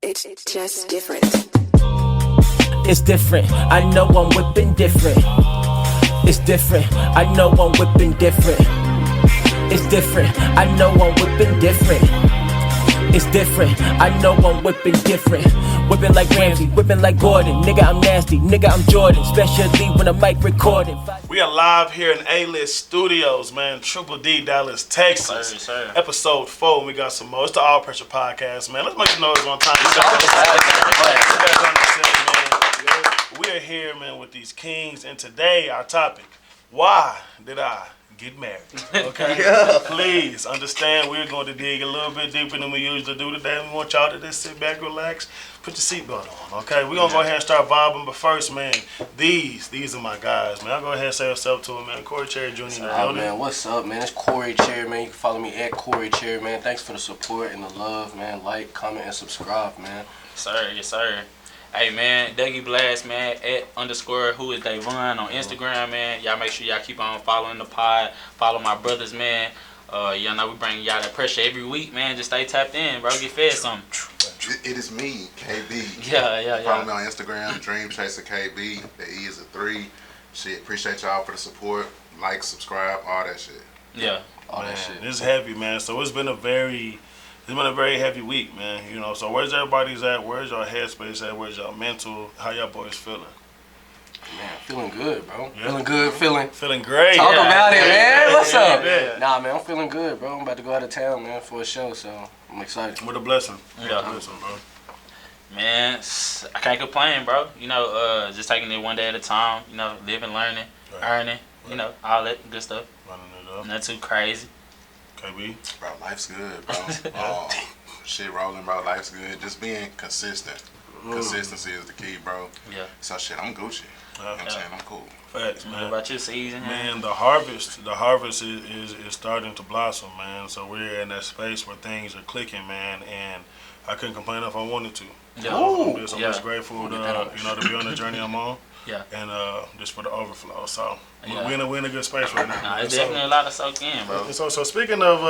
It's just different. It's different. I know I'm whipping different. It's different. I know I'm whipping different. It's different. I know I'm whipping different. It's different. I know I'm whipping different. Whipping like Ramsey, whipping like Gordon. Nigga, I'm nasty. Nigga, I'm Jordan. Especially when I'm mic recording. We are live here in A-List Studios, man. Triple D, Dallas, Texas. Sir. Episode 4, and we got some more. It's the All Pressure Podcast, man. Let's make some noise one time. We are here, man, with these kings, and today our topic: why did I get married? Okay, Please understand we're going to dig a little bit deeper than we usually do today. We want y'all to just sit back, relax, put your seatbelt on. Okay, we're gonna go ahead and start vibing, but first, man, these are my guys, man. I'll go ahead and say what's up to them, man. Corey Cherry Jr. in the building. Man, what's up, man? It's Corey Cherry, man. You can follow me at Corey Cherry, man. Thanks for the support and the love, man. Like, comment, and subscribe, man. Yes, sir. Hey, man, Dougie Blast, man, at _ who is Davon on Instagram, man. Y'all make sure y'all keep on following the pod. Follow my brothers, man. Y'all know we bring y'all that pressure every week, man. Just stay tapped in, bro. Get fed something. It is me, KB. Yeah. Follow me on Instagram, Dream Chaser KB. The E is a 3. Shit, appreciate y'all for the support. Like, subscribe, all that shit. Yeah. All that shit. It's heavy, man. So it's been a very heavy week, man. You know, so where's everybody's at? Where's y'all headspace at? Where's y'all mental? How y'all boys feeling? Man, feeling good, bro. Yeah. Feeling good, Feeling great. Talk about it, man. What's up? Yeah. Nah, man, I'm feeling good, bro. I'm about to go out of town, man, for a show, so I'm excited. What a blessing. Yeah. What a blessing, bro. Man, I can't complain, bro. You know, just taking it one day at a time. You know, living, learning, earning. You know, all that good stuff. Running it up. Not too crazy. KB. Bro, life's good, bro. Shit rolling, bro. Life's good. Just being consistent. Consistency is the key, bro. Yeah. So shit, I'm Gucci. You know what I'm saying? I'm cool. Facts, What man. about your season? Man, the harvest is starting to blossom, man. So we're in that space where things are clicking, man, and I couldn't complain if I wanted to. Yeah. I'm just Yeah. grateful to to be on the journey I'm on. Yeah. And just for the overflow. So Yeah. we're in a good space right now. Nah, it's So- definitely a lot to soak in, bro. So speaking of,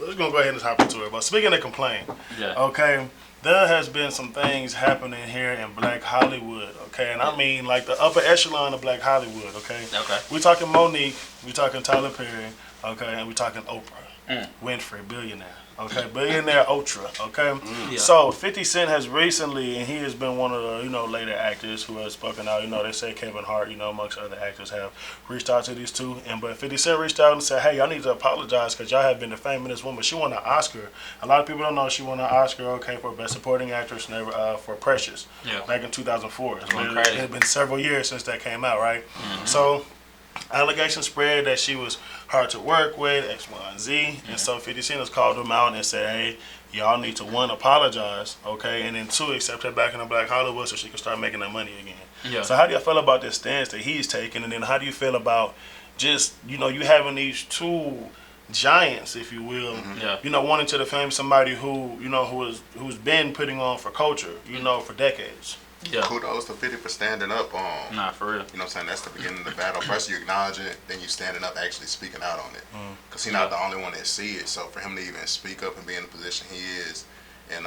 let's go ahead and hop into it. But speaking of complain, Yeah. okay, there has been some things happening here in Black Hollywood, okay, and I mean like the upper echelon of Black Hollywood, okay. Okay. We talking Monique, we talking Tyler Perry, okay, and we talking Oprah Winfrey, billionaire. Okay, billionaire Ultra. Okay, Yeah. so 50 Cent has recently, and he has been one of the later actors who has spoken out. They say Kevin Hart, amongst other actors have reached out to these two, but 50 Cent reached out and said, "Hey, y'all need to apologize because y'all have been defaming this woman. She won an Oscar. A lot of people don't know she won an Oscar. Okay, for Best Supporting Actress, never for Precious. Yeah. Back in 2004. It's been, crazy. it's been several years since that came out, right? So." Allegations spread that she was hard to work with, X, Y, and Z. And so 50 Cent has called them out and said, hey, y'all need to, 1, apologize, okay? And then 2, accept her back in the Black Hollywood so she can start making that money again. Yeah. So how do you feel about this stance that he's taking? And then how do you feel about just, you having these two giants, if you will, wanting to defame somebody who's been putting on for culture, for decades? Yeah. Kudos to 50 for standing up on. Nah, for real. You know what I'm saying? That's the beginning of the battle. First you acknowledge it, then you standing up actually speaking out on it. Because he's not the only one that see it. So for him to even speak up and be in the position he is, and,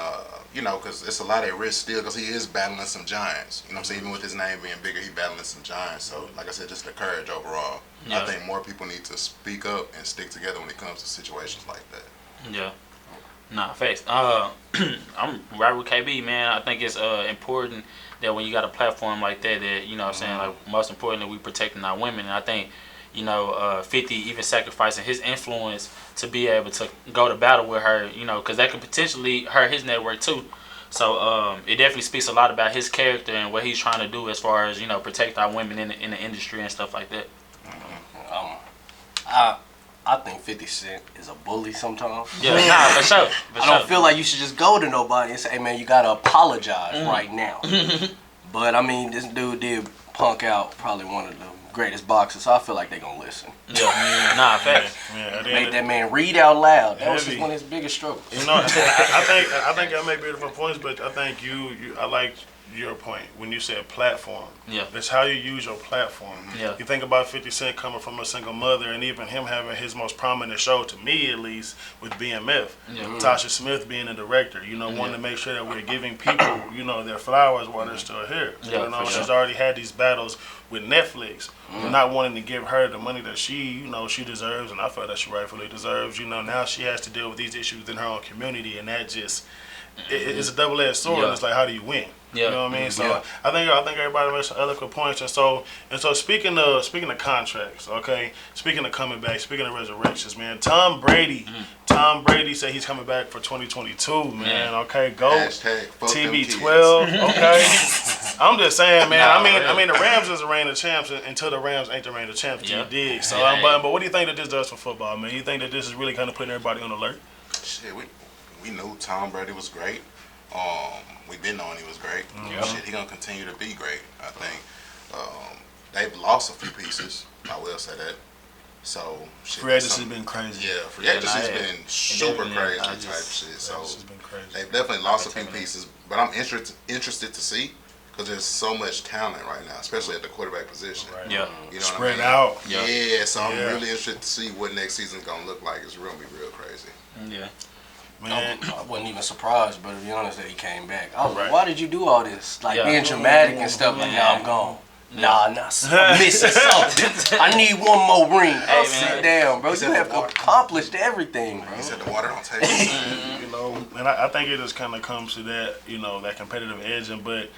because it's a lot at risk still because he is battling some giants. You know what I'm saying? Even with his name being bigger, he's battling some giants. So like I said, just the courage overall. Yeah. I think more people need to speak up and stick together when it comes to situations like that. Yeah. Nah, facts. I'm right with KB, man. I think it's important that when you got a platform like that, like most importantly, we protecting our women. And I think, 50 even sacrificing his influence to be able to go to battle with her, because that could potentially hurt his network too. So it definitely speaks a lot about his character and what he's trying to do as far as, protect our women in the industry and stuff like that. I think 50 Cent is a bully sometimes. Yeah, nah, for sure. I don't feel like you should just go to nobody and say, hey, man, you got to apologize right now. But, I mean, this dude did punk out probably one of the greatest boxers, so I feel like they going to listen. Yeah, nah, facts. Make that man read out loud. That was one of his biggest struggles. I think y'all make beautiful points, but I think I like your point when you said platform. Yeah. It's how you use your platform. Yeah. You think about 50 Cent coming from a single mother, and even him having his most prominent show, to me at least, with BMF. Yeah. Tasha Smith being a director, you know, wanting to make sure that we're giving people, you know, their flowers while they're still here. Yeah, You know, for sure. she's already had these battles with Netflix, not wanting to give her the money that she, you know, she deserves, and I feel that she rightfully deserves. You know, now she has to deal with these issues in her own community, and that just, it's a double-edged sword. Yeah. And it's like, how do you win? Yeah. You know what I mean? So Yeah. I think everybody makes some eloquent points. And so speaking of contracts, okay. Speaking of coming back, speaking of resurrections, man. Tom Brady said he's coming back for 2022, man. Okay, go Hashtag fuck them TB12. Okay. I'm just saying, man. Nah, I mean, the Rams is the reign of champs until the Rams ain't the reign of champs. Yeah. You dig? So, Yeah. but what do you think that this does for football, man? You think that this is really kind of putting everybody on alert? Shit, we knew Tom Brady was great. We've been knowing he was great. Shit, he gonna continue to be great. I think they've lost a few pieces. I will say that. So shit, Free agency's been crazy. Yeah, free agency's nah, been super definitely, crazy I type just- shit. So This has been crazy. they've definitely lost a few pieces, but I'm interested to see because there's so much talent right now, especially at the quarterback position. Right. Yeah. You know Spread what I mean? out. Yeah. Yeah, so I'm Yeah. really interested to see what next season's gonna look like. It's gonna be real crazy. Yeah. Man. I wasn't even surprised, but to be honest, that he came back. I was Right. like, why did you do all this? Like Yeah. being dramatic and stuff. Like, nah, I'm gone. Nah, I'm missing something. I need one more ring. Hey, Sit man. down, bro. He You said have the water. accomplished everything, bro. He said the water don't taste. You know, and I think it just kind of comes to that, you know, that competitive edge. But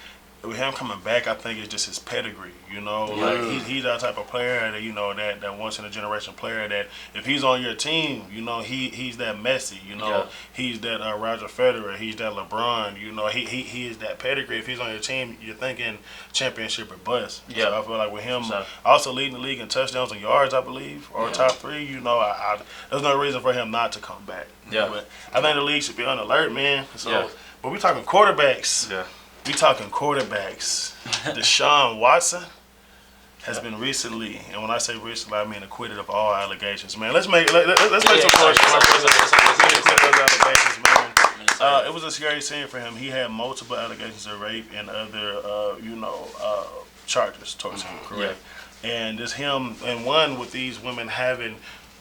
with him coming back, I think it's just his pedigree. You know, like he's that type of player that, you know, that once in a generation player that if he's on your team, you know, he's that Messi. You know, Yeah. he's that Roger Federer. He's that LeBron. You know, he is that pedigree. If he's on your team, you're thinking championship or bust. Yeah. So I feel like with him So- also leading the league in touchdowns and yards, I believe, or top three. You know, there's no reason for him not to come back. Yeah. But I think the league should be on alert, man. So, Yeah. but we talking quarterbacks. Yeah. We talking quarterbacks. Deshaun Watson has been recently, and when I say recently, I mean acquitted of all allegations. Man, let's make some noise for my brother. Being acquitted of allegations, man. It was a scary scene for him. He had multiple allegations of rape and other, charges towards him. Correct. And just him, and one with these women having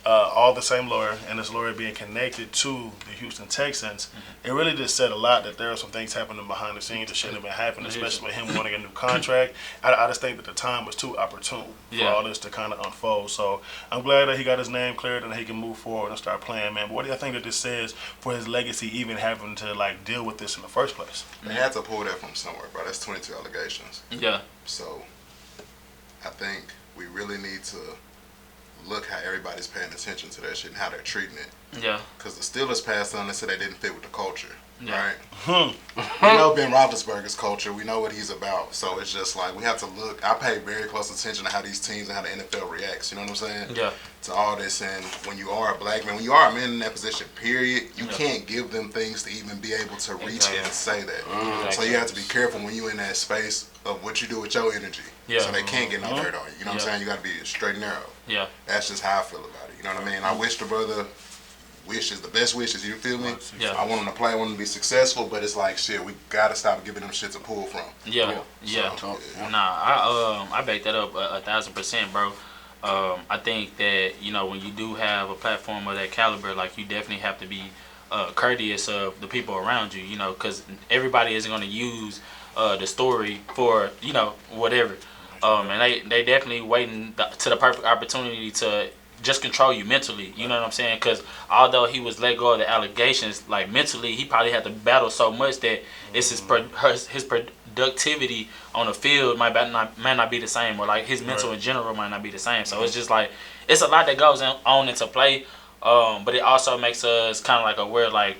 all the same lawyer, and this lawyer being connected to the Houston Texans, it really just said a lot that there are some things happening behind the scenes that shouldn't have been happening, especially with him wanting a new contract. I just think that the time was too opportune for all this to kind of unfold. So I'm glad that he got his name cleared and he can move forward and start playing, man. But what do you think that this says for his legacy, even having to like deal with this in the first place? They had to pull that from somewhere, bro. That's 22 allegations. Yeah. So I think we really need to look how everybody's paying attention to that shit and how they're treating it. Yeah. Because the Steelers passed on and said they didn't fit with the culture, Yeah. right? We know Ben Roethlisberger's culture. We know what he's about. So it's just like we have to look. I pay very close attention to how these teams and how the NFL reacts. You know what I'm saying? Yeah. To all this, and when you are a black man, when you are a man in that position, period, you can't give them things to even be able to reach it and say that. So you have to be careful when you're in that space of what you do with your energy. Yeah. So they can't get no dirt on you. You know what I'm Yeah. saying? You got to be straight and narrow. Yeah. That's just how I feel about it. You know what I mean? I wish the brother wishes, the best wishes, you feel me? Yeah. I want him to play, I want him to be successful, but it's like, shit, we got to stop giving them shit to pull from. Yeah. Yeah. So, Nah, I back that up 1,000%, bro. I think that, you know, when you do have a platform of that caliber, like, you definitely have to be courteous of the people around you, you know, because everybody isn't going to use the story for, you know, whatever. And they definitely waiting to the perfect opportunity to just control you mentally, you know what I'm saying? Because although he was let go of the allegations, like, mentally, he probably had to battle so much that it's his productivity on the field might not be the same, or like his mental in general might not be the same. So it's just like, it's a lot that goes on into play, but it also makes us kind of like aware, like,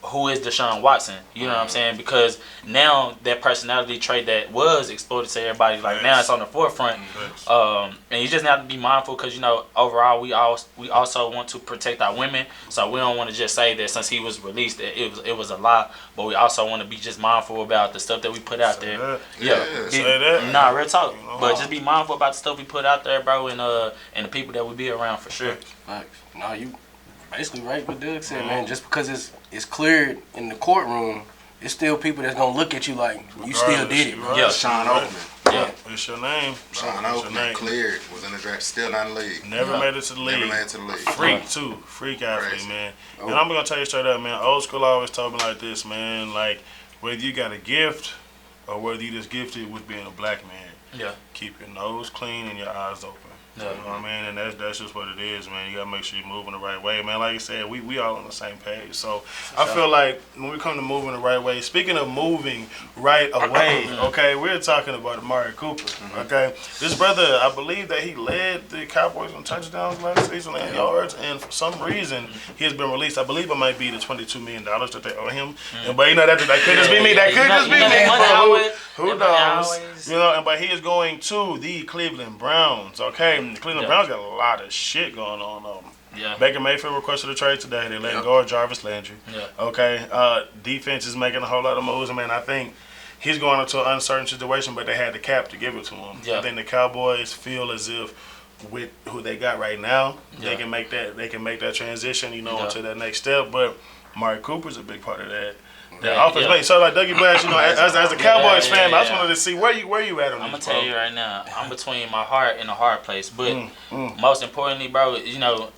who is Deshaun Watson? You know what I'm saying? Because now that personality trait that was exploited to everybody, like, now it's on the forefront. And you just have to be mindful because, you know, overall we also want to protect our women. So we don't want to just say that since he was released that it was a lie, but we also want to be just mindful about the stuff that we put out there. Say that. Nah, real talk. But just be mindful about the stuff we put out there, bro, and the people that we be around for sure. Facts. No, you basically right what Doug said, man. Just because it's cleared in the courtroom, it's still people that's gonna look at you like you still did it. Right. Yeah. Sean Right. Oakman. Yeah. What's your name? Sean What's your Oakman name? cleared, was in the draft, still not in the league. Never made it to the league. Never made it to the league. Freak too, freak athlete, Crazy. man. Oh. And I'm gonna tell you straight up, man. Old school always told me like this, man. Like whether you got a gift or whether you just gifted with being a black man, Yeah. keep your nose clean and your eyes open. Yeah. You know what I mean? And that's just what it is, man. You gotta make sure you're moving the right way, man. Like you said, we all on the same page. So I feel like when we come to moving the right way, speaking of moving right away, okay, we're talking about Amari Cooper. Okay, this brother, I believe that he led the Cowboys in touchdowns last season and yards, and for some reason he has been released. I believe it might be the $22 million that they owe him. And, but you know that could just be me. That could just be me. But who knows? You know, but he is going to the Cleveland Browns. Okay, the Cleveland Browns got a lot of shit going on. Yeah. Baker Mayfield requested a trade today. They let go of Jarvis Landry. Yeah. Okay, defense is making a whole lot of moves. I mean, I think he's going into an uncertain situation, but they had the cap to give it to him. Yeah. I think the Cowboys feel as if with who they got right now, they can make that transition, you know, into that next step. But Amari Cooper's a big part of that. The offense, mate. So like Dougie Blash, you know, as a Cowboys fan, I just wanted to see where you at on this. I'm gonna tell you right now, I'm between my heart and a hard place. But most importantly, bro, you know,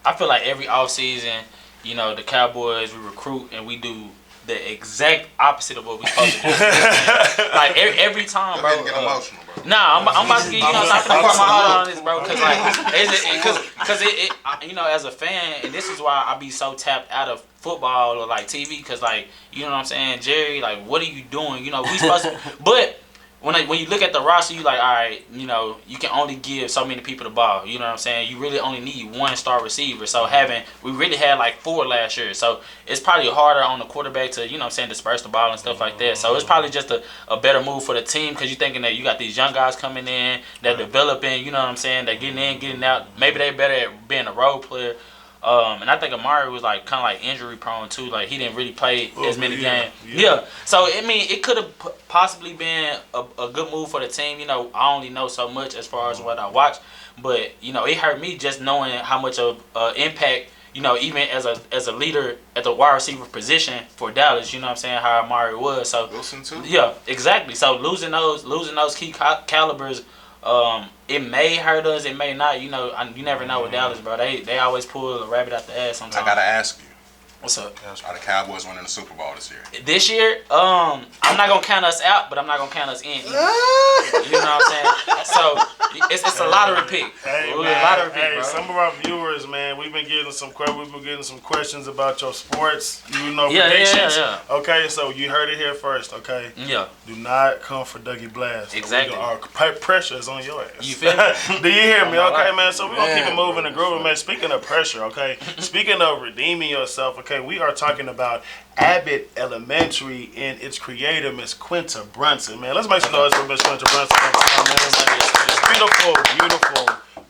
I feel like every offseason, you know, the Cowboys, we recruit and we do the exact opposite of what we supposed to do. Like every time, bro. Get emotional, bro. Nah, I'm about to get, you know, I'm gonna put my heart on this, bro, because like, you know, as a fan, and this is why I be so tapped out of football or like TV, because like, you know what I'm saying, Jerry, like, what are you doing? You know, we supposed to, but when you look at the roster, you like, all right, you know, you can only give so many people the ball. You know what I'm saying? You really only need one star receiver. So we really had like 4 last year. So it's probably harder on the quarterback to, you know what I'm saying, disperse the ball and stuff like that. So it's probably just a better move for the team, because you're thinking that you got these young guys coming in, they're developing, you know what I'm saying, they're getting in, getting out. Maybe they're better at being a role player. And I think Amari was like kind of like injury prone too. Like he didn't really play as many games. Yeah. So I mean, it could have possibly been a good move for the team. You know, I only know so much as far as what I watch, but you know, it hurt me just knowing how much of impact, you know, even as a leader at the wide receiver position for Dallas. You know what I'm saying? How Amari was. So Wilson too. Yeah, exactly. So losing those key calibers. It may hurt us, it may not. You know, you never know with Dallas, bro. They always pull a rabbit out the ass sometimes. I gotta ask you, what's up? are the Cowboys winning the Super Bowl this year? This year, I'm not gonna count us out, but I'm not gonna count us in either. You know what I'm saying? So it's a lottery pick. Hey, We're man, a lottery pick, hey, bro. some of our viewers, man, we've been getting some questions about your sports, you know, predictions. Yeah. Okay, so you heard it here first, okay? Yeah. Do not come for Dougie Blast. Exactly. Our pressure is on your ass. You feel me? Do you hear me? Oh, Okay, right. man. So we're going to keep it moving and grooving, man. Speaking of pressure, okay? Speaking of redeeming yourself, okay, we are talking about Abbot Elementary and its creator, Miss Quinta Brunson, man. Let's make some noise for Miss Quinta Brunson.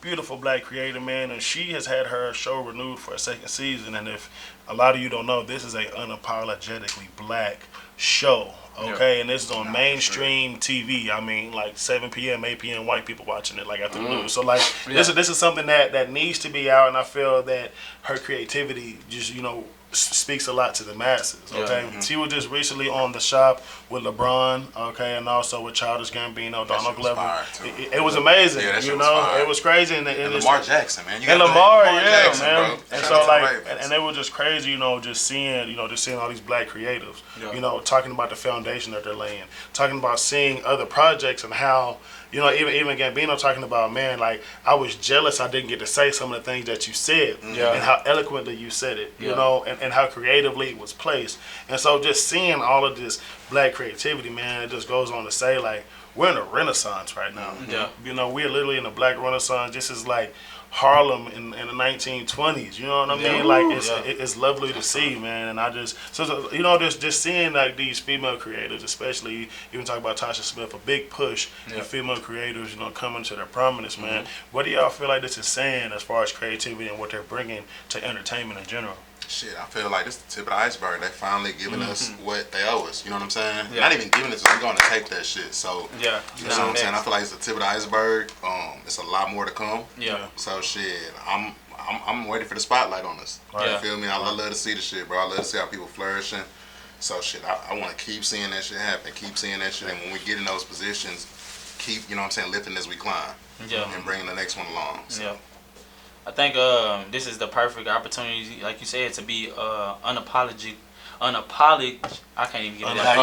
Beautiful black creator, man, and she has had her show renewed for a second season. And if a lot of you don't know, this is a unapologetically black show, okay? And this is on mainstream TV. I mean, like 7 p.m., 8 p.m. white people watching it, like after the news. So like this is something that needs to be out, and I feel that her creativity just, you know, speaks a lot to the masses, okay? She was just recently on The Shop with LeBron, okay, and also with Childish Gambino, Donald Glover. It was amazing, you know? It was crazy. And Lamar Jackson, man. And Lamar, Jackson, man. Bro. And so like, and it was just crazy, you know, just seeing all these black creatives, you know, talking about the foundation that they're laying, talking about seeing other projects and how, you know, even Gambino talking about, man, like, I was jealous I didn't get to say some of the things that you said and how eloquently you said it, you know, and how creatively it was placed. And so just seeing all of this black creativity, man, it just goes on to say, like, we're in a renaissance right now. You know, we're literally in a black renaissance. This is like Harlem in the 1920s, you know what I mean? Like, it's lovely to see, man. And I just, so you know, just seeing like these female creators, especially, even talk about Tasha Smith, a big push in female creators, you know, coming to their prominence, man. What do y'all feel like this is saying as far as creativity and what they're bringing to entertainment in general? Shit, I feel like it's the tip of the iceberg. They finally giving us what they owe us. You know what I'm saying? Not even giving it to us. We're going to take that shit. So, you know what I'm saying? I feel like it's the tip of the iceberg. It's a lot more to come. So, shit, I'm waiting for the spotlight on us. You feel me? I love to see the shit, bro. I love to see how people flourishing. So shit, I want to keep seeing that shit happen, keep seeing that shit, and when we get in those positions, keep, you know what I'm saying, lifting as we climb, and bringing the next one along. So. Yeah. I think this is the perfect opportunity, like you said, to be I can't even get it out.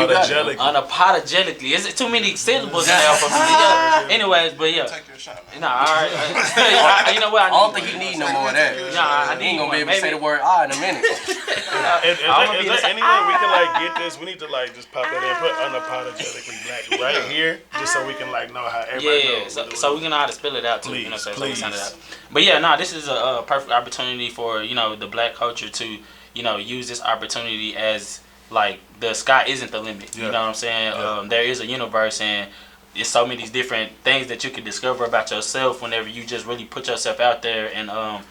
Unapologetically. Is it too many syllables now for me? Yeah. Anyways, but yeah. Take your shot, man. Nah, all right. You know what? I don't think he need no more of that. Nah, I He ain't need gonna be able to maybe. say the word in a minute. Is there any way we can like get this? We need to like just pop that in, put unapologetically black right here, just so we can like know how everybody knows. So we can know how to spell it out too. Please, you know, so please. we sound it out. But yeah, no, this is a perfect opportunity for the black culture to use this opportunity as like the sky isn't the limit. You know what I'm saying? There is a universe, and there's so many different things that you can discover about yourself whenever you just really put yourself out there and are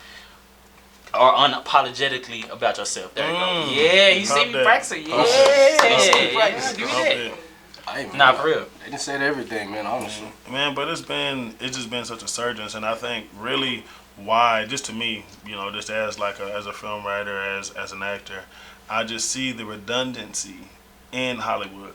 unapologetically about yourself. There you go. Yeah, you see me practicing. Yeah, give me that. Hey, man, Nah, for real. They done said everything, man, honestly. Man, but it's just been such a surge, and I think really why, just to me, just as like as a film writer, as an actor, I just see the redundancy in Hollywood,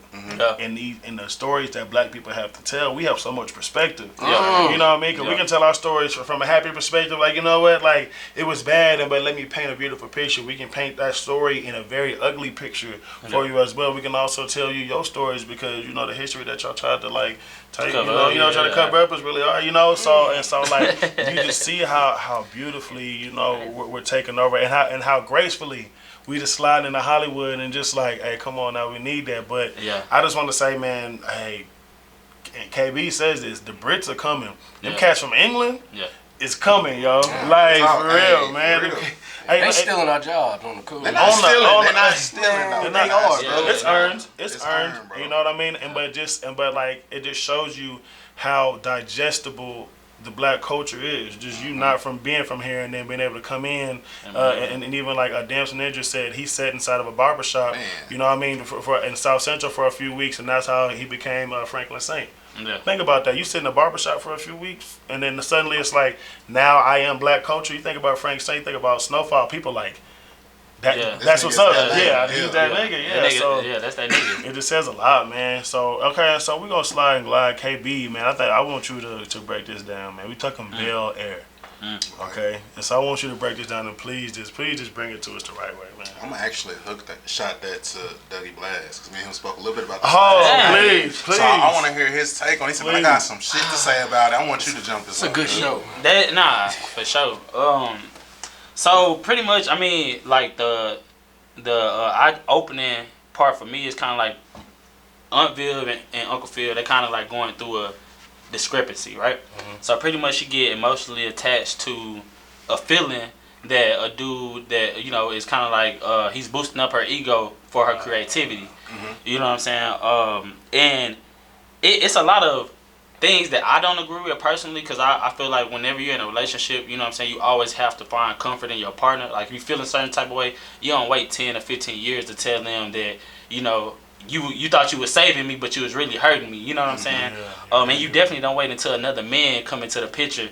in the stories that black people have to tell. We have so much perspective. You know what I mean? Because we can tell our stories from a happy perspective. Like, you know what? Like, it was bad, but let me paint a beautiful picture. We can paint that story in a very ugly picture for you as well. We can also tell you your stories because, the history that y'all tried to, like, take, try to cover up is really hard, So like, you just see how beautifully, we're taking over and how gracefully we just slide into Hollywood and just like, hey, come on now, we need that. But I just want to say, man, hey, and KB says this, the Brits are coming. Them cats from England, it's coming, yo. Like, for real, man. For real. They stealing our jobs on the cool. They're not stealing. They are, bro. It's earned. It's earned. Earned, bro. You know what I mean? But like, it just shows you how digestible the black culture is. Just you not from being from here and then being able to come in and even like Damson Ninja said, he sat inside of a barbershop, you know what I mean, for in South Central for a few weeks, and that's how he became Franklin Saint. Think about that. You sit in a barbershop for a few weeks and then suddenly it's like, now I am black culture. You think about Frank Saint, think about Snowfall, people like that, that's what's up. He's that nigga. So that's that nigga. It just says a lot, man. So so we're gonna slide and glide. KB, man, I want you to break this down, man. We talking Bel Air. Okay, and so I want you to break this down and please just bring it to us the right way, man. I'm gonna actually shot that to Dougie Blast because me and him spoke a little bit about this. Oh, please. So I want to hear his take on it. He said, "I got some shit to say about it. I want you to jump this." It's a good show. For sure. So pretty much, I mean, like the opening part for me is kind of like Aunt Viv and Uncle Phil. They're kind of like going through a discrepancy, right? So pretty much you get emotionally attached to a feeling that a dude that is kind of like he's boosting up her ego for her creativity. You know what I'm saying? And it's a lot of things that I don't agree with personally, because I feel like whenever you're in a relationship, you know what I'm saying, you always have to find comfort in your partner. Like, if you feel a certain type of way, you don't wait 10 or 15 years to tell them that, you thought you were saving me, but you was really hurting me. You know what I'm saying? And you definitely don't wait until another man come into the picture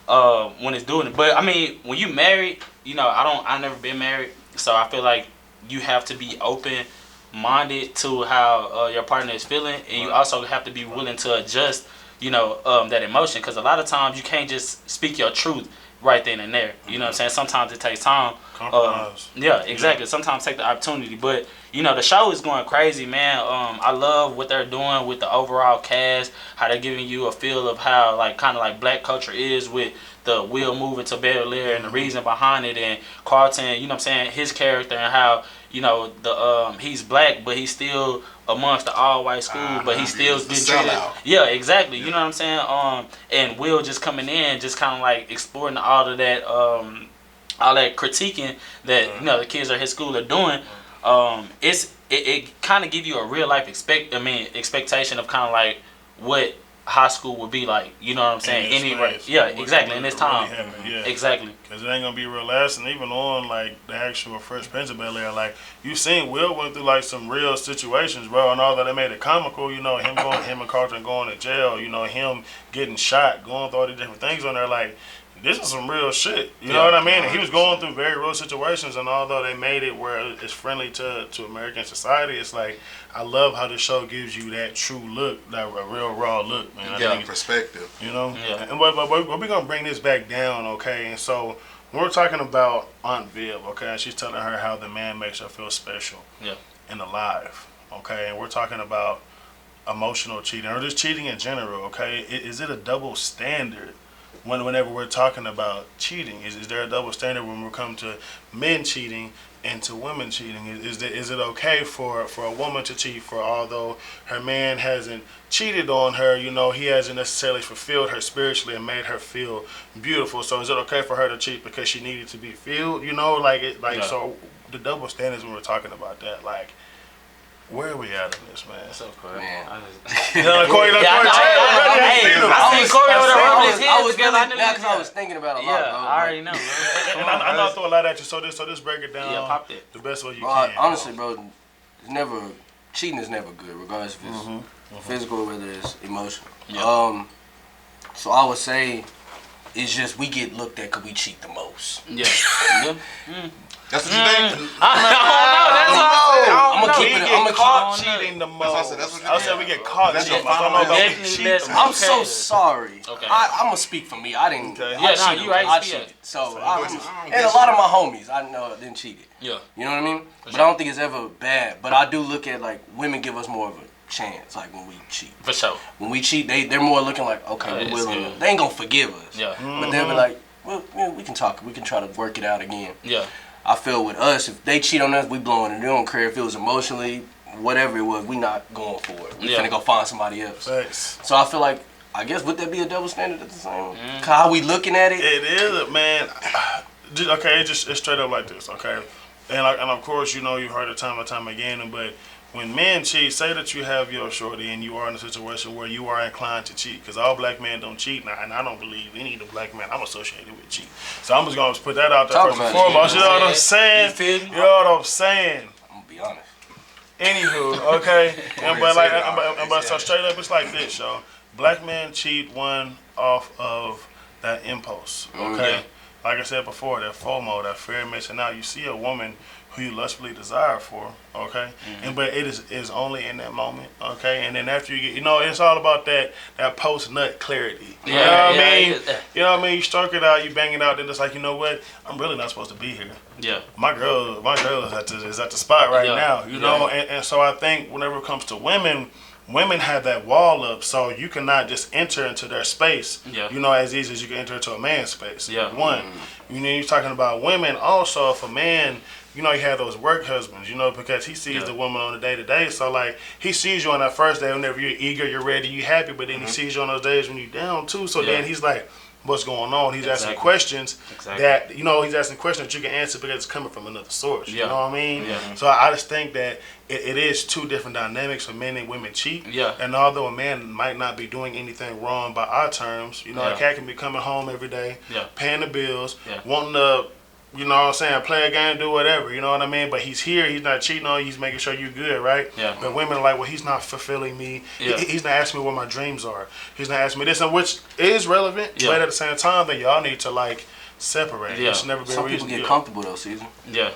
when it's doing it. But, I mean, when you married, I've never been married, so I feel like you have to be open-minded to how your partner is feeling, and you also have to be willing to adjust that emotion, because a lot of times you can't just speak your truth right then and there. You know what I'm saying? Sometimes it takes time. Compromise. Yeah, exactly. Sometimes take the opportunity. But, the show is going crazy, man. I love what they're doing with the overall cast, how they're giving you a feel of how, like, kind of like black culture is with the Will moving to Bel Air and the reason behind it, and Carlton, his character, and how, he's black, but he's still amongst the all-white school, but he still getting treated. Yeah, exactly. You know what I'm saying? And Will just coming in, just kind of like exploring all of that, all that critiquing that the kids at his school are doing. It kind of give you a real life expectation of kind of like what high school would be like. You know what I'm saying? Exactly. In this time, exactly. Because it ain't gonna be real lasting. Even on like the actual Fresh Prince of Bel Air, like you seen Will went through like some real situations, bro, and all that. They made it comical. Him and Carlton going to jail. Him getting shot, going through all these different things on there. Like, this is some real shit. You know what I mean? And he was going through very real situations, and although they made it where it's friendly to American society, it's like, I love how the show gives you that true look, that a real raw look, man. I think perspective. You know? Yeah. And but we're going to bring this back down, okay? And so we're talking about Aunt Viv, okay? And she's telling her how the man makes her feel special and alive, okay? And we're talking about emotional cheating, or just cheating in general, okay? Is it a double standard? Whenever we're talking about cheating, is there a double standard when we come to men cheating and to women cheating? Is it okay for a woman to cheat, for although her man hasn't cheated on her, you know, he hasn't necessarily fulfilled her spiritually and made her feel beautiful? So is it okay for her to cheat because she needed to be filled? You know, so the double standards when we're talking about that, like, where are we at in this, man? What's up, Corey? Man. Corey, I seen Corey over there rubbing his hands together. Because I was thinking about a lot. Yeah, I already know, bro. And I know I throw a lot at you, so just break it down. Yeah, pop it. The best way you can. Honestly, bro, cheating is never good, regardless if it's physical or whether it's emotional. Yeah. So I would say it's just we get looked at because we cheat the most. Yeah. That's what you think? I'm gonna caught cheating the most. I said we get caught. That's cheating. your I don't know final about we cheat. I'm so sorry. Okay. I'm gonna speak for me. I didn't. Okay. I cheated. So and a lot of my homies I know didn't cheat. Yeah. You know what I mean? But I don't think it's ever bad. But I do look at like women give us more of a chance, like when we cheat. For sure. When we cheat, they're more looking like, okay, we're willing. They ain't gonna forgive us. Yeah. But they'll be like, well, we can talk. We can try to work it out again. Yeah. I feel with us, if they cheat on us, we blowing it. They don't care if it was emotionally, whatever it was, we not going for it. We finna go find somebody else. Thanks. So I feel like, I guess, would that be a double standard at the same? How we looking at it? It is, man. Okay, it's straight up like this, okay? And of course, you know, you heard it time and time again, but when men cheat, say that you have your shorty and you are in a situation where you are inclined to cheat, because all black men don't cheat now, and I don't believe any of the black men I'm associated with cheat. So I'm just going to put that out there first and foremost. You know what I'm saying? You know what I'm saying? I'm going to be honest. Anywho, okay? but so straight up, it's like this, y'all. Black men cheat one off of that impulse, okay? Like I said before, that FOMO, that fear of missing out. You see a woman who you lustfully desire for, okay? But it is only in that moment, okay? And then after you get, you know, it's all about that post-nut clarity. You know what I mean? You know what I mean? You stroke it out, you bang it out, then it's like, you know what? I'm really not supposed to be here. Yeah. My girl is at the spot right now, you know? And so I think whenever it comes to women have that wall up, so you cannot just enter into their space, you know, as easy as you can enter into a man's space. One. You know, you're talking about women also. If a man, you know, you have those work husbands, you know, because he sees the woman on a day-to-day. So, like, he sees you on that first day whenever you're eager, you're ready, you're happy, but then he sees you on those days when you're down, too. So then he's like, what's going on? He's asking questions that, you know, he's asking questions that you can answer because it's coming from another source. You know what I mean? So I just think that it is two different dynamics for men and women cheat. And although a man might not be doing anything wrong by our terms, you know, a cat can be coming home every day, paying the bills, wanting to, you know what I'm saying, play a game, do whatever, you know what I mean? But he's here, he's not cheating on you, he's making sure you're good, right? But women are like, well, he's not fulfilling me. He's not asking me what my dreams are. He's not asking me this, and which is relevant, but at the same time, then y'all need to, like, separate. It should never be some a reason. People get comfortable, though, Caesar. Yeah.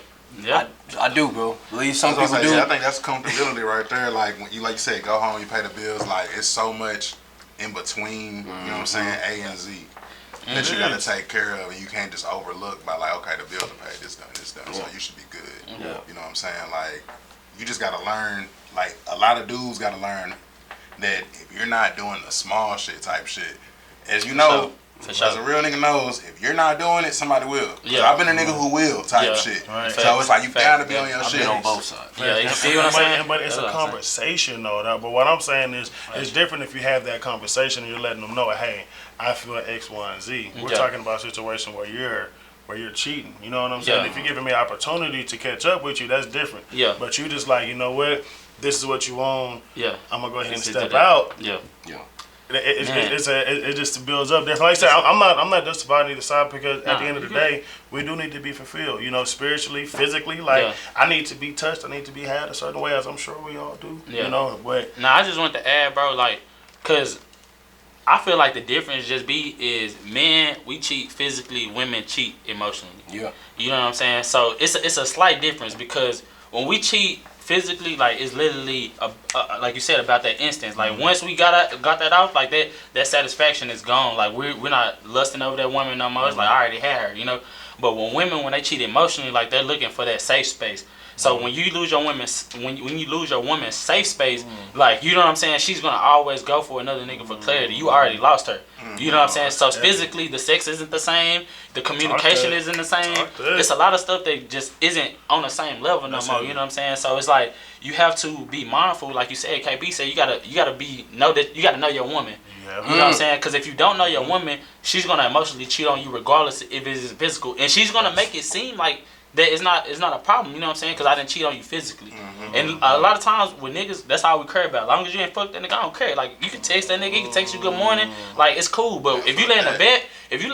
I do, bro. At least some people do. I think that's comfortability right there. Like, when you, like you said, go home, you pay the bills. Like, it's so much in between, you know what I'm saying, A and Z. That you gotta take care of, and you can't just overlook by like, okay, the bill to pay, this done, so you should be good. You know what I'm saying? Like, you just gotta learn. Like, a lot of dudes gotta learn that if you're not doing the small shit type shit, as you know, as a real nigga knows, if you're not doing it, somebody will. I've been a nigga who will type shit. So it's like you gotta be on your shit. On both sides. You see what I'm saying? But it's a conversation though. But what I'm saying is, it's different if you have that conversation and you're letting them know, hey, I feel X, Y, and Z. We're talking about a situation where you're cheating. You know what I'm saying? If you're giving me an opportunity to catch up with you, that's different. But you just like, you know what? This is what you want. I'm gonna go ahead and step out. It just builds up different. Like I said, I'm not justifying either side, because at the end of the day, we do need to be fulfilled. You know, spiritually, physically. Like, I need to be touched. I need to be had a certain way, as I'm sure we all do. You know, but I just want to add, bro, like, cause I feel like the difference is men, we cheat physically, women cheat emotionally. Yeah. You know what I'm saying? So it's a slight difference because when we cheat physically, like it's literally like you said about that instance. Like once we got that off, like that satisfaction is gone. Like we're not lusting over that woman no more. It's like I already had her, you know. But when they cheat emotionally, like they're looking for that safe space. So when you lose your woman's safe space, like you know what I'm saying, she's gonna always go for another nigga for clarity. You already lost her. You know what I'm saying? So physically, the sex isn't the same, the communication isn't the same. It's a lot of stuff that just isn't on the same level no more. You know what I'm saying? So it's like you have to be mindful, like you said. KB said you gotta know your woman. You know what I'm saying? Because if you don't know your woman, she's gonna emotionally cheat on you regardless if it's physical, and she's gonna make it seem like that it's not a problem, you know what I'm saying? Because I didn't cheat on you physically. And a lot of times with niggas, that's all we care about. As long as you ain't fucked that nigga, I don't care. Like, you can text that nigga, he can text you good morning. Like, it's cool. But if you lay in the bed with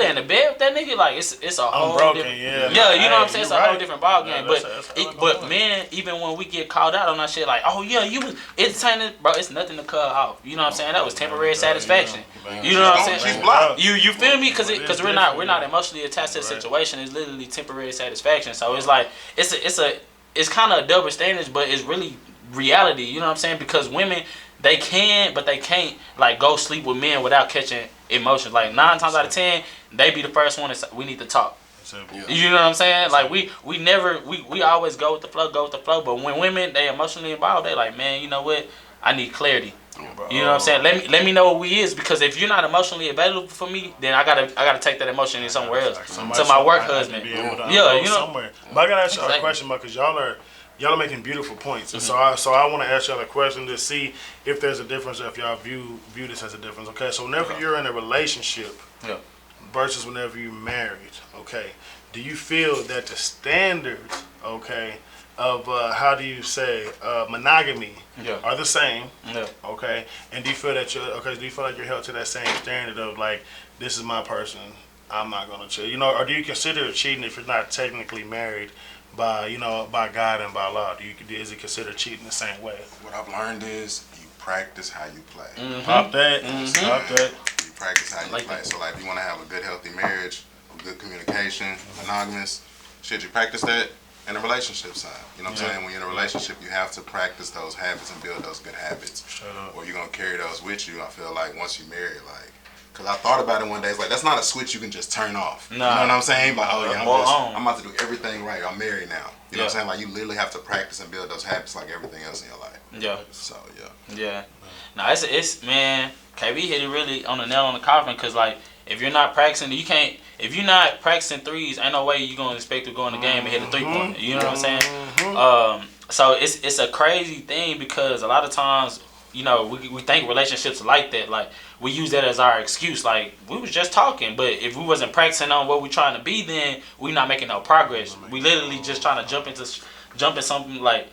that nigga, like, it's a whole different... Yeah, you know what I'm saying? It's a whole different ball game. But men, even when we get called out on that shit, like, oh, yeah, you was entertaining, bro, it's nothing to cut off. You know what I'm saying? That was temporary satisfaction. You know what I'm saying? You feel me? Because we're not emotionally attached to the situation. It's literally temporary satisfaction. So it's like, it's kind of a double standards, but it's really reality. You know what I'm saying? Because women, they can, but they can't like go sleep with men without catching emotions. Like 9 times out of 10, they be the first one to say, we need to talk. You know what I'm saying? Like we always go with the flow. But when women, they emotionally involved, they like, man, you know what? I need clarity. You know what I'm saying? Let me know what we is, because if you're not emotionally available for me, then I gotta take that emotion in somewhere else. To my work husband. Yeah, you know. Somewhere. But I gotta ask y'all a question, because y'all are making beautiful points. And so I want to ask y'all a question to see if there's a difference, if y'all view this as a difference. Okay, so whenever you're in a relationship versus whenever you're married, okay, do you feel that the standards, okay, of how do you say monogamy are the same? Okay, and do you feel that you're held to that same standard of like, this is my person, I'm not gonna cheat, you know? Or do you consider it cheating if you're not technically married by God and by law? Is it considered cheating the same way? What I've learned is you practice how you play. Pop that. Pop that. You practice how you play. So like, if you want to have a good, healthy marriage, good communication, monogamous, shit, you practice that in a relationship side. You know what I'm saying? When you're in a relationship, you have to practice those habits and build those good habits. Or you're going to carry those with you. I feel like once you're married, like, because I thought about it one day, it's like, that's not a switch you can just turn off. You know what I'm saying? Like, oh yeah, I'm about to do everything right. I'm married now. You know what I'm saying? Like, you literally have to practice and build those habits like everything else in your life. Yeah. So, Yeah. No, it's man, KB hit it really on the nail on the coffin, because like, if you're not practicing, if you're not practicing threes, ain't no way you're going to expect to go in the game and hit a 3-pointer. You know what I'm saying? So it's a crazy thing, because a lot of times, you know, we think relationships are like that. Like, we use that as our excuse. Like, we was just talking, but if we wasn't practicing on what we're trying to be, then we not making no progress. We literally just trying to jump in something like,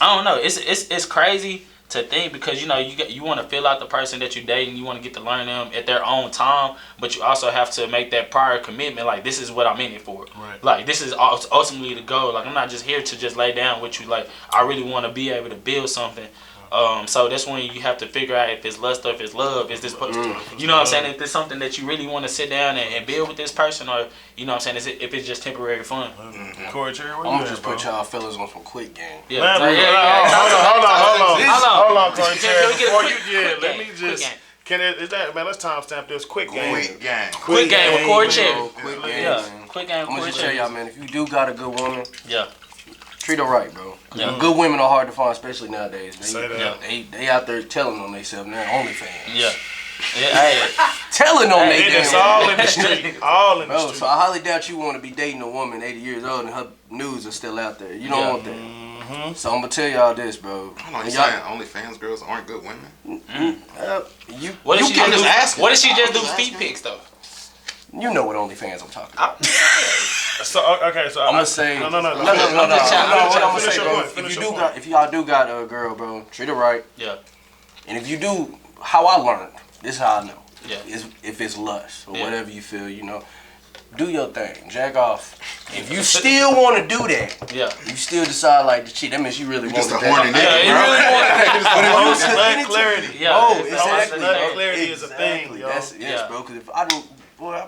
I don't know. It's crazy to think, because you know you want to fill out the person that you're dating, you want to get to learn them at their own time, but you also have to make that prior commitment. Like, this is what I'm in it for. Right. Like, this is ultimately the goal. Like, I'm not just here to just lay down with you. Like, I really want to be able to build something. So that's when you have to figure out if it's lust or if it's love. Is this person, you know what I'm saying? If it's something that you really want to sit down and build with this person, or you know what I'm saying, if it's just temporary fun. Corey, where I'm gonna just put y'all fellas on some quick game. Yeah. Hold on, Corey. Let me just. Let's timestamp this quick game. Quick game with Corey Cherry. Quick game. Yeah. Quick game with Corey Cherry. I'm gonna just tell y'all, man, if you do got a good woman, treat her right, bro. Yeah. Good women are hard to find, especially nowadays. They out there telling on themselves now, OnlyFans. Yeah. Hey. Telling on they damn. It's all in the street. All in the street. So I highly doubt you want to be dating a woman 80 years old and her nudes are still out there. You don't want that. So I'm gonna tell y'all this, bro. Hold on, you saying OnlyFans girls aren't good women? What did she just do feet pics though? You know what OnlyFans I'm talking about. So I'm gonna say no. If y'all do got a girl, bro, treat her right. Yeah. And if you do, how I learned, this is how I know. Yeah. Is if it's lust or whatever you feel, you know, do your thing, jack off. If you still want to do that, you still decide like to cheat. That means you really want that. Just a horny nigga. You really want that. into clarity. it. Yeah, Oh, it's exactly. Nut clarity is a thing, yo. That's Yeah. bro. Because if I didn't, boy,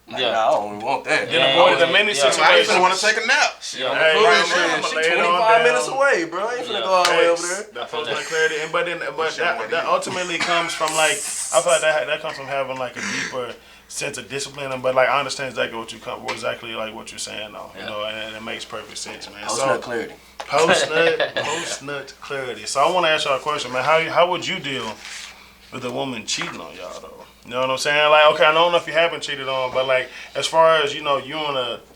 Yeah. nah, I don't even want that. Then avoided the many Yeah. I ain't situations. finna want to take a nap. Yeah. Hey, Cool, right shit, now, I'ma she lay it on 25 minutes down. away, bro. I ain't finna Yeah. go all the way over Facts. there. That feels like clarity, and but that ultimately comes from like I feel like that comes from having like a deeper sense of discipline. But like I understand exactly what you're saying though, you know, and it makes perfect sense, man. Post-nut clarity. Post nut clarity. So I want to ask y'all a question, man. How would you deal with a woman cheating on y'all though? You know what I'm saying? Like, okay, I don't know if you haven't cheated on, but like as far as you know, you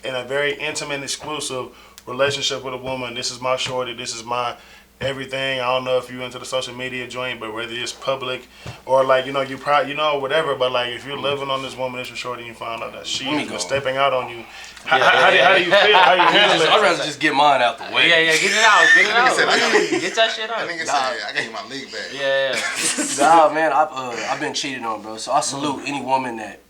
in a very intimate, exclusive relationship with a woman. This is my shorty. This is my everything. I don't know if you into the social media joint, but whether it's public or like you whatever. But like if you're living on this woman, this is shorty, and you find out that she is stepping out on you. How do you feel? How you handle it? I'd rather just get mine out the way. Yeah, get it out. Get it out. said, Get that shit out. I think it said, I got you my league back. Yeah. Nah, man, I've been cheated on, bro. So I salute any woman that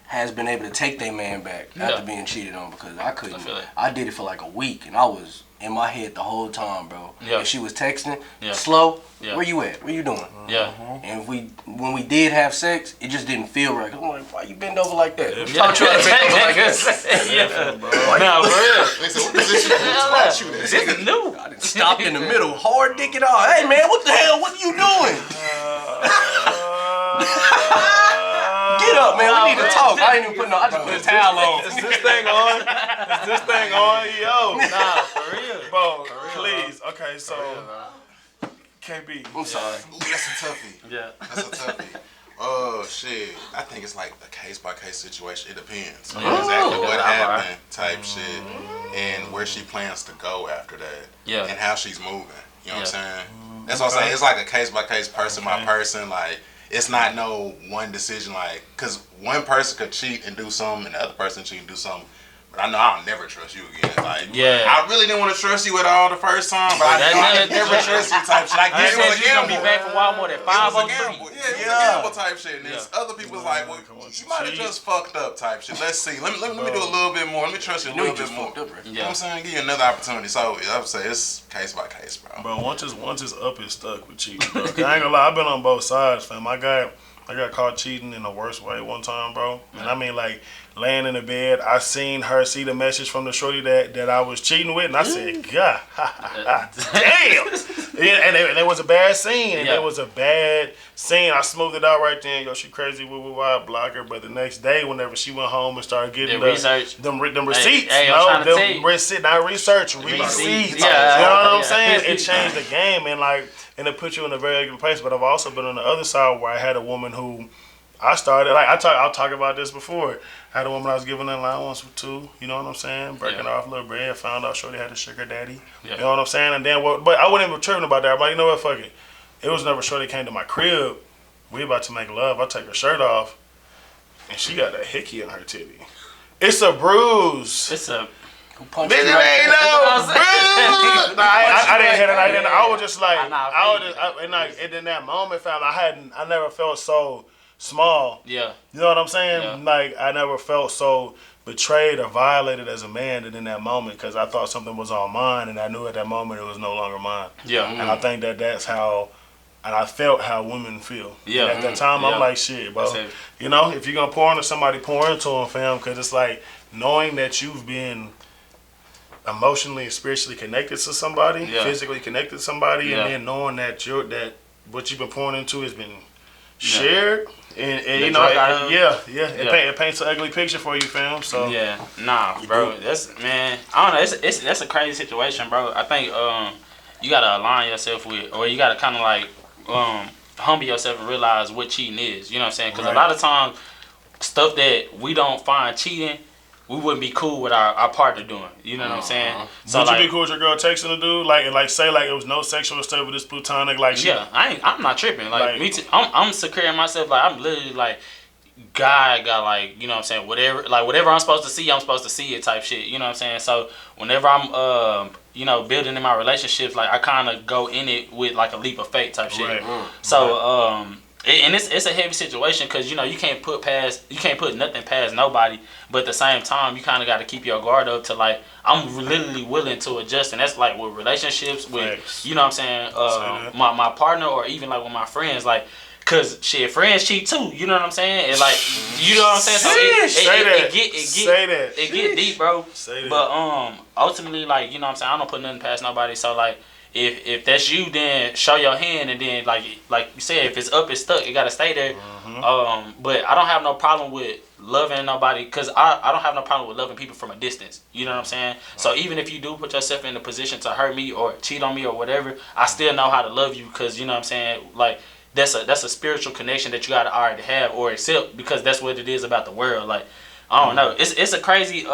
has been able to take their man back after being cheated on, because I couldn't. I feel it. I did it for like a week, and I was in my head the whole time, bro. Yeah. If she was texting, Yeah. slow, Yeah. where you at? What you doing? Yeah. And when we did have sex, it just didn't feel right. I'm like, why you bend over like that? Yeah. Taught you how to bend over like this. Yeah. Nah, for real. They said, what position taught you This that? is new. I done stopped in the middle, hard dick it all. Hey man, what the hell? What are you doing? Get up, man. We need to talk. I ain't even putting no. I just put a towel on. Is this thing on? Is this thing on? Yo. Nah, for real. Bro, please. Okay, so KB. I'm sorry. Ooh, that's a toughie. Yeah. That's a toughie. Oh shit! I think it's like a case by case situation. It depends on Yeah. exactly what Yeah. happened, type shit, and where she plans to go after that, Yeah. and how she's moving. You know what I'm Yeah. saying? That's what I'm saying. It's like a case by case, person by person. Like it's not no one decision. Like because one person could cheat and do something, and the other person cheat and do something. But I know I'll never trust you again. Like, Yeah. I really didn't want to trust you at all the first time, but I could never trust you type shit. I You guess it said was a you gonna be gamble. back from Walmart at It was a 5:03. gamble. Yeah, it was a gamble type shit. And there's other people's like, well, you might have just fucked up type shit. Let's see. Let me do a little bit more. Let me trust you a little bit more. Fucked up, right? You know what I'm saying? Give you another opportunity. So I would say it's case by case, bro. Bro, once it's up, it's stuck with cheating, bro. 'Cause I ain't gonna lie, I've been on both sides, fam. I got caught cheating in the worst way one time, bro. And I mean, like, laying in the bed, I seen her see the message from the shorty that I was cheating with, and I said, God, damn. Yeah, and it was a bad scene, and it was a bad scene. I smoothed it out right then. Yo, she crazy, I block her. But the next day, whenever she went home and started getting research. them receipts, Hey, I'm trying to tell you. not research, receipts. Yeah. You know what I'm Yeah. saying? It changed the game, and it put you in a very good place. But I've also been on the other side where I had a woman who I started, like, I'll talk about this before. I had a woman I was giving an allowance to, you know what I'm saying? Breaking off a little bread, found out shorty had a sugar daddy. Yeah. You know what I'm saying? And then, but I wasn't even tripping about that. I'm like, you know what, fuck it. It was never shorty came to my crib. We about to make love. I take her shirt off, and she got a hickey on her titty. It's a bruise. It's a. Nigga ain't no bruise. I didn't hit it. I was just like, and in that moment, fam, I never felt so small. Yeah. You know what I'm saying? Yeah. Like, I never felt so betrayed or violated as a man than in that moment, because I thought something was all mine, and I knew at that moment it was no longer mine. Yeah. And I think that's how, and I felt how women feel. Yeah. And at that time, I'm like, shit, bro. You know, if you're going to pour into somebody, pour into them, fam, because it's like knowing that you've been emotionally and spiritually connected to somebody, physically connected to somebody, and then knowing that what you've been pouring into has been shared, and you know, it paints an ugly picture for you, fam. So bro, that's, man, I don't know, that's a crazy situation, bro. I think you gotta align yourself with, or you gotta kind of like humble yourself and realize what cheating is. You know what I'm saying? Because a lot of times, stuff that we don't find cheating, we wouldn't be cool with our partner doing. You know what I'm saying? So would like, you be cool with your girl texting a dude, like say like it was no sexual stuff with this platonic, like I'm not tripping. Like me too. I'm securing myself. Like I'm literally like, God got like, you know what I'm saying, whatever I'm supposed to see it type shit. You know what I'm saying? So whenever I'm you know, building in my relationships, like I kind of go in it with like a leap of faith type shit. So And it's a heavy situation because you can't put nothing past nobody, but at the same time you kind of got to keep your guard up to like I'm literally willing to adjust, and that's like with relationships with what I'm saying my partner or even like with my friends like. Cause shit, friends cheat too. You know what I'm saying? And like, you know what I'm saying? So it get deep, bro. But ultimately, like, you know what I'm saying? I don't put nothing past nobody. So like, if that's you, then show your hand, and then like you said, if it's up, it's stuck. It gotta stay there. But I don't have no problem with loving nobody, cause I don't have no problem with loving people from a distance. You know what I'm saying? So even if you do put yourself in a position to hurt me or cheat on me or whatever, I still know how to love you, cause you know what I'm saying? Like. That's a spiritual connection that you gotta already have or accept, because that's what it is about the world. Like, I don't know. It's a crazy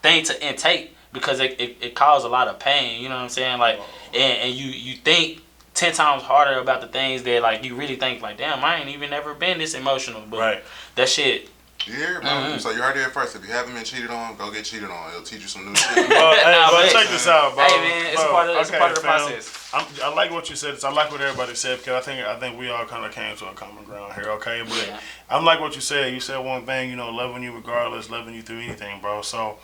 thing to intake, because it causes a lot of pain. You know what I'm saying? Like, and you think 10 times harder about the things that like you really think like, damn, I ain't even ever been this emotional. But that shit. You hear, bro? So you heard it first. If you haven't been cheated on, go get cheated on. It'll teach you some new shit. But check this out, bro. Hey man, it's part of the process. I like what you said. I like what everybody said, because I think we all kind of came to a common ground here, okay? But I'm like what you said. You said one thing, loving you regardless, loving you through anything, bro. So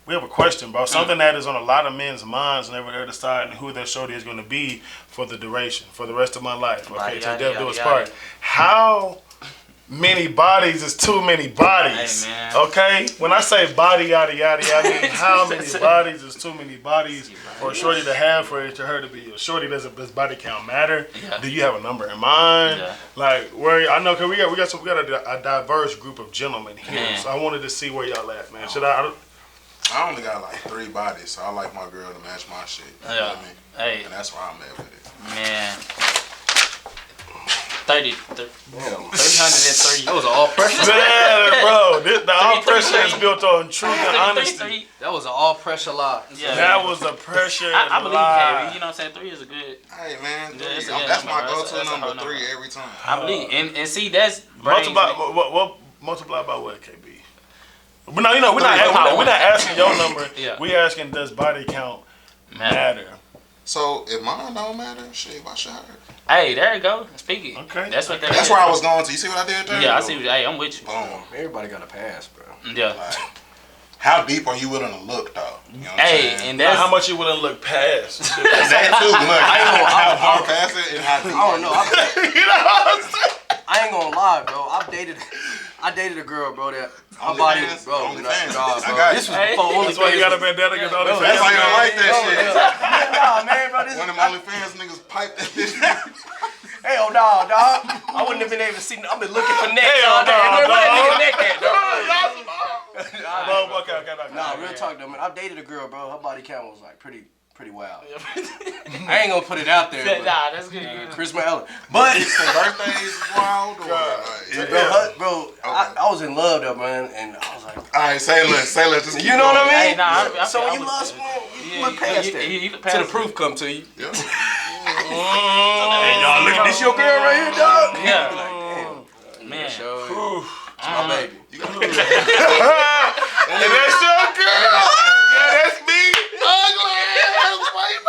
we have a question, bro. Something that is on a lot of men's minds whenever they're deciding who their shorty is going to be for the duration, for the rest of my life, okay? Till death do us part. How many bodies is too many bodies? Hey, okay? When I say body, yada, yada, I mean how many bodies is too many bodies for a shorty to have, for her to be a shorty? Does body count matter? Do you have a number in mind? Like, where I know, cause we got a diverse group of gentlemen here, so I wanted to see where y'all at, man. I only got like 3 bodies, so I like my girl to match my shit. You know what I mean? Hey. And that's where I'm at with it. Man. 303. That was all pressure. Man, bro, the all pressure is built on truth and honesty. That was an all pressure lie. Yeah. That was the pressure. I believe lie. heavy. You know what I'm saying? 3 is a good. Hey man, that's my number. go-to That's a number. number. 3 every time. I believe, and see that's multiply by what, KB? But no, we're not asking your number. We asking, does body count matter? So if mine don't matter, shit, why should her? Hey, there you go. Speaking. Okay. That's what That's where I was going to. You see what I did there? Yeah, I see. Hey, I'm with you. Boom. Everybody got a pass, bro. Yeah. Like, how deep are you willing to look, though? You know what I'm saying? And that's how much you willing to look past. That too. Look, how past it and how deep. I don't know. You know what I'm saying? I ain't gonna lie, bro. I dated a girl, bro, that her body, bro. Only Nah, fans. bro. I got This you. was before OnlyFans. That's why you got a vendetta against all this. That's why you don't like that shit. Nah, man, bro. This One of them OnlyFans niggas piped that bitch. hell no, dog. I wouldn't have been able to see. I've been looking for neck. Hell no, Where that dog. nigga neck at, dog? Okay. Nah, real talk though, man. I dated a girl, bro. Her body count was like pretty wild. I ain't gonna put it out there. But, nah, that's good. Chris Ellen. But Birthdays wild. bro, I was in love though, man, and I was like, All right, say less. Just keep you know what I going. mean? Hey, nah, So when you love someone, you look past that. You look Till past the proof come to you. Yeah. Hey, y'all, look at this your girl right here, dog. Yeah. Like, damn. Man. My baby. You got And that's your girl. Yeah, that's me. I'm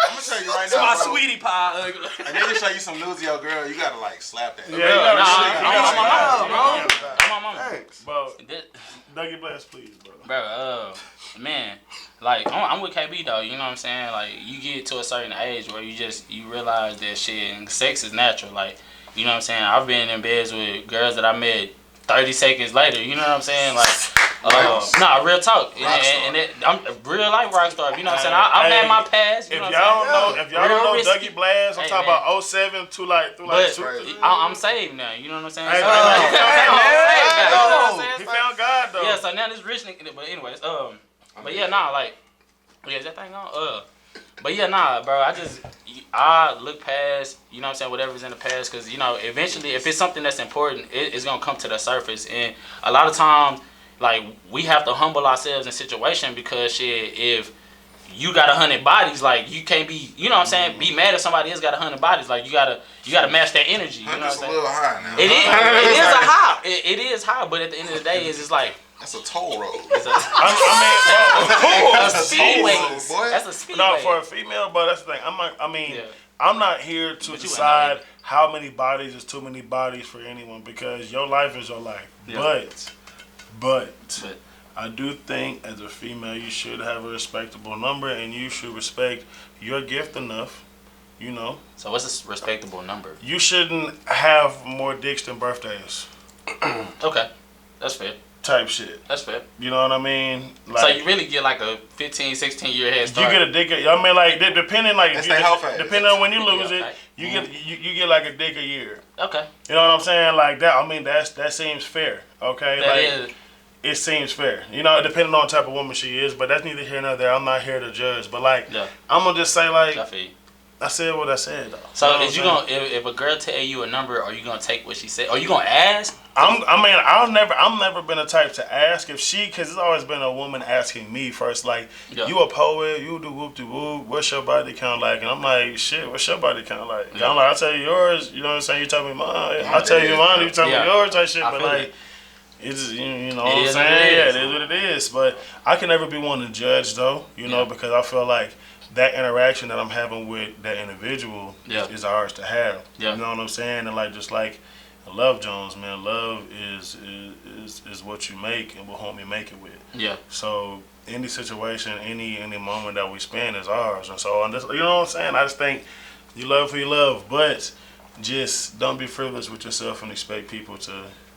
gonna tell you right It's now, my bro. sweetie pie, ugly. A nigga show you some news of your girl, you gotta like slap that. Yeah, I'm on my mama. Thanks, bro. Dougie Bless, please, bro. Bro, man, like I'm with KB though. You know what I'm saying? Like you get to a certain age where you realize that shit and sex is natural. Like you know what I'm saying? I've been in beds with girls that I met 30 seconds later. You know what I'm saying? Like. Nah, real talk, and I'm real life rock star. You know what I'm saying? I've had my past. You know what I'm saying? If y'all don't know risky. Dougie Blast, I'm talking about 07 to like But two. I'm saved now. You know what I'm saying? Hey, So, man. he He found God though. Yeah, so now this rich nigga. But anyways, but yeah, nah, like, yeah, is that thing on? But yeah, nah, bro. I look past, you know what I'm saying, whatever's in the past, because you know, eventually, if it's something that's important, it's gonna come to the surface, and a lot of times. Like, we have to humble ourselves in situation because, shit, if you got 100 bodies, like, you can't be, you know what I'm saying, be mad if somebody else got 100 bodies. Like, you gotta match that energy, you know what I'm saying? a little high now. It is a high. It is high, but at the end of the day, it's just like... That's a toll road. It's a speedway. Boy. That's a speedway. No, for a female, but that's the thing. I'm not here to decide how many bodies is too many bodies for anyone, because your life is your life. Yeah. But I do think as a female you should have a respectable number, and you should respect your gift enough, you know. So what's a respectable number? You shouldn't have more dicks than birthdays. Okay, that's fair. Type shit. That's fair. You know what I mean? Like, So you really get like a 15, 16 year head start. you get a dick. I mean, like depending, like That's how fast. depending on when you lose Yeah, it, you get like a dick a year. Okay. You know what I'm saying? Like that. I mean, that seems fair. Okay. That like is. it seems fair. You know, depending on the type of woman she is. But that's neither here nor there. I'm not here to judge. But like, Yeah. I'm gonna just say like, I feel you. I said what I said though. So know what is you I'm gonna if a girl tell you a number, are you gonna take what she said? Are you gonna ask? I'm never been a type to ask if she, cause it's always been a woman asking me first, like, Yeah. you a poet, you do whoop de whoop, what's your body count like? And I'm like, shit, what's your body count like? Yeah. I'm like, I tell you yours, you know what I'm saying? You tell me mine, I tell you mine, you tell Yeah. me yours, type shit. I But feel like, it. it's you know It what I'm is what saying? it Yeah, is. it is what it is. But I can never be one to judge though, you know, Yeah. because I feel like that interaction that I'm having with that individual Yeah. is ours to have. Yeah. You know what I'm saying? And like, just like Love Jones, man, love is what you make and what home you make it with. Yeah. So any situation, any moment that we spend is ours. And so, and this, you know what I'm saying? I just think you love who you love, but just don't be frivolous with yourself and expect people to,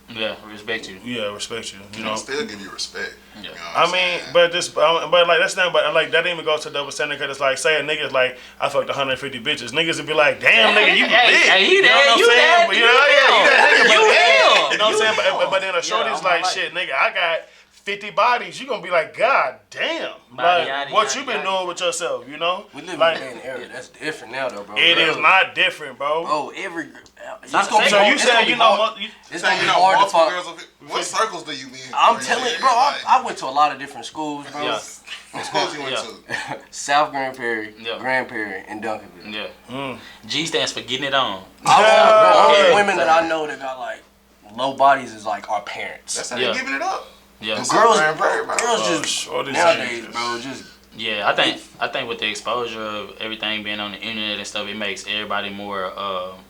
Yeah. Respect you. respect you. You You know. know, still give you respect. Yeah. You know what I I'm mean, saying? but like that's not, but like that even goes to double standard, because it's like, say a nigga's like, I fucked 150 bitches. Niggas would be like, damn, nigga, you Hey, lit. hey, he You know that, what I'm you saying? that, But you you know, yeah, you that nigga, him. but You then- him. You know what I'm saying? You But then a him. shorty's Yeah, like, I'm shit, nigga, I got 50 bodies. You gonna be like, God damn. Body, Like, yaddy, what yaddy, you been yaddy. doing with yourself, you know? We live Like, in an era that's different now, though, bro. it is Bro, not different, bro. Bro, every. It's not gonna be the So same. you it's said gonna be you know hard- what? It's Saying gonna you be know hard to multiple find. girls. What circles do you be in? I'm Yeah, telling you, yeah, bro. like, I went to a lot of different schools, bro. Yeah. what schools you went Yeah. to? South Grand Prairie, Yeah. Grand Prairie, and Duncanville. Yeah. G stands for getting it on. Bro, only Yeah. women that I know that got like low bodies is like our parents. That's how Yeah. they giving it up. Yeah. girls, Grand Prairie, bro. girls Oh, just shorties nowadays, is- bro. Just Yeah, I think with the exposure of everything being on the internet and stuff, it makes everybody more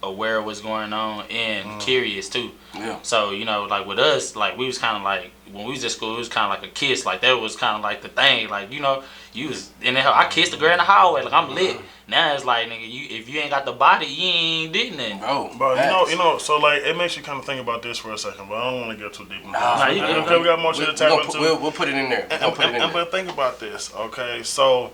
aware of what's going on and curious too. yeah. So, you know, like with us, like we was kind of like, when we was at school, it was kind of like a kiss. Like that was kind of like the thing. Like, you know, you was in the hell. I kissed a girl in the hallway. Like I'm lit. Now it's like, nigga, if you ain't got the body, you ain't did nothing. Bro, you know, so like it makes you kind of think about this for a second, but I don't want to get too deep into this. Nah, you good, Okay, we got more shit to tap into. We'll put it in there. We'll put it in there. But think about this, okay? So,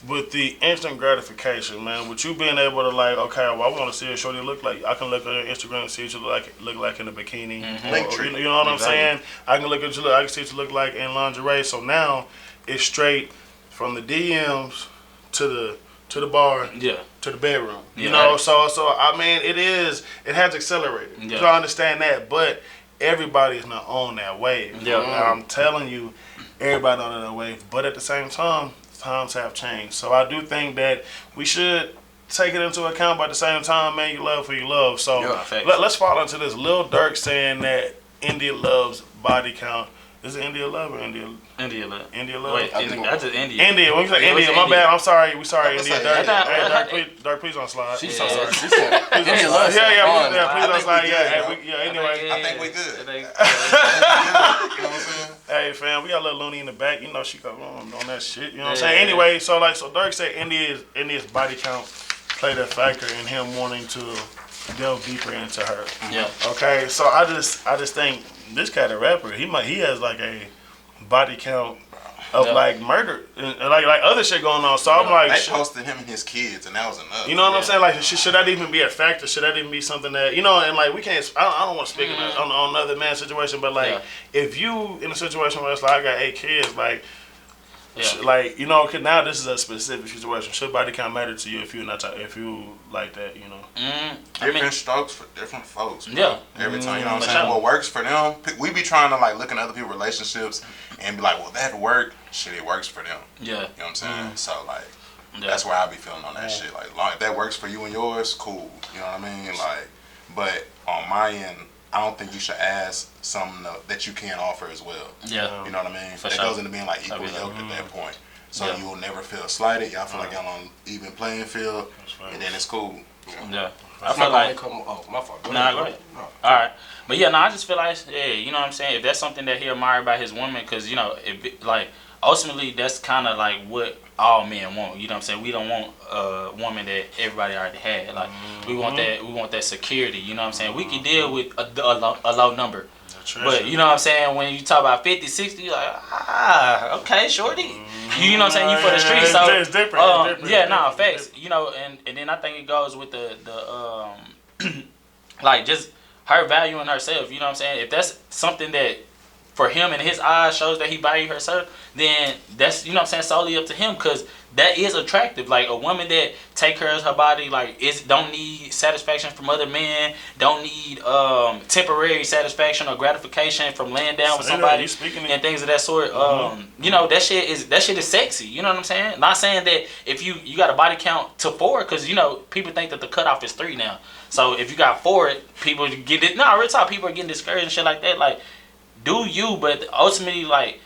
with the instant gratification, man, with you being able to like, okay, well, I want to see a shorty look like. I can look at her Instagram and see what you look like in a bikini. Or, you know what I'm saying? I can look at you. I can see what you look like in lingerie. So now it's straight from the DMs to the bar Yeah. to the bedroom. You Yeah. know, so I mean, it has accelerated. Yeah. So I understand that, but everybody is not on that wave. Yeah. And I'm telling you, everybody on that wave. But at the same time, times have changed. So I do think that we should take it into account, but at the same time, man, you love who you love. So Yeah, facts. let's fall into this. Lil Durk saying that India loves body count. Is it India love or India love? India love? Wait, that's just India. India. When we say Yeah, India, what's my India? bad. I'm sorry. We sorry, I'm India. saying, Dirk, that's hey, not- Dirk, please don't slide. She's Yeah. so sorry. She loves Yeah, that fun. please I don't think slide. we Yeah, good, yeah, anyway. I think we good. I think- You know what I'm saying? Hey, fam, we got a little Looney in the back. You know she go on that shit. You know what I'm saying? Anyway, so Dirk said India's body count played a factor in him wanting to delve deeper into her. Yeah. Okay, so I just think this cat a rapper. He has like a body count of Yeah. like murder and like other shit going on. So I'm like, They shit. posted him and his kids, and that was enough. You know what I'm Yeah. saying? Like, should that even be a factor? Should that even be something that, you know, and like, we can't, I don't want to speak on another man's situation, but like, if you in a situation where it's like, I got 8 kids, like, Yeah. like, you know, 'cause now this is a specific situation. Should body count matter to you if you if you like that, you know? Different strokes for different folks. Bro. Yeah. Every time, you know what For I'm saying? sure. What works for them, we be trying to like look at other people's relationships and be like, well, that worked. Shit, it works for them. Yeah. You know what I'm saying? So like, Yeah. that's where I be feeling on that shit. Like, long, if that works for you and yours, cool. You know what I mean? Like, but on my end, I don't think you should ask something that you can't offer as well. Yeah. You know what I mean? For That sure. goes into being like equal That'd be yoked at that point. So Yeah. you will never feel slighted. Y'all feel like y'all on even playing field, right. and then it's cool. Yeah. I feel like. Oh, my fault. Go Nah, go ahead. ahead. All right, but yeah, I just feel like, yeah, you know what I'm saying. If that's something that he admired by his woman, because you know, if like ultimately that's kind of like what all men want. You know what I'm saying. We don't want a woman that everybody already had. Like we want that security. You know what I'm saying. We can deal with a low number. But you know what I'm saying, when you talk about 50, 60, you're like, okay, shorty. You know what I'm saying, you for the streets. So it's different. yeah, nah, facts. You know, and then I think it goes with the like just her valuing herself. You know what I'm saying? If that's something that for him in his eyes shows that he value herself, then that's, you know what I'm saying, solely up to him, because that is attractive. Like a woman that take care of her body, like don't need satisfaction from other men, don't need temporary satisfaction or gratification from laying down with somebody and things of that sort. You know, that shit is sexy. You know what I'm saying? Not saying that if you got a body count to 4, because you know people think that the cutoff is 3 now. So if you got 4, people get it. No, real talk, people are getting discouraged and shit like that. Like, do you? But ultimately, like,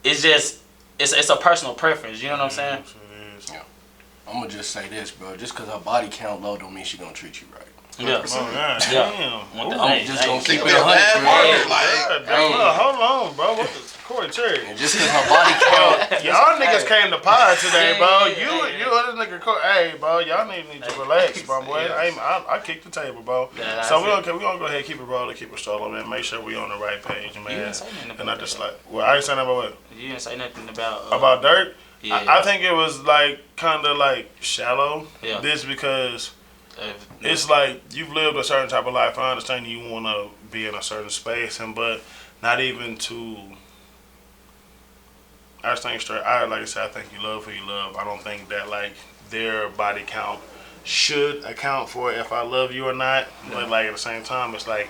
it's just it's a personal preference. You know what I'm saying? Yeah. I'm gonna just say this, bro. Just because her body count low don't mean she gonna treat you right. Yeah. Oh, God, Yeah. damn. I'm just gonna keep it a bad 100, market, bro. like, Hold on, bro. What the Corey Cherry? And just because her body count, Y'all niggas came to pod today, bro. Yeah, You this nigga Corey. Hey, bro. Y'all need to relax, bro, boy. I kicked the table, bro. Yeah, So we gonna go ahead and keep it rolling, keep it strolling, man. Make sure we on the right page, man. You didn't say nothing about And I just that. like, well, I ain't saying that about what? You didn't say nothing about About dirt? Yeah. I think it was like kind of like shallow. Yeah. This because it's like you've lived a certain type of life. I understand you want to be in a certain space, but not even to. I just think straight. Like I said, I think you love who you love. I don't think that like their body count should account for if I love you or not. But like at the same time, it's like,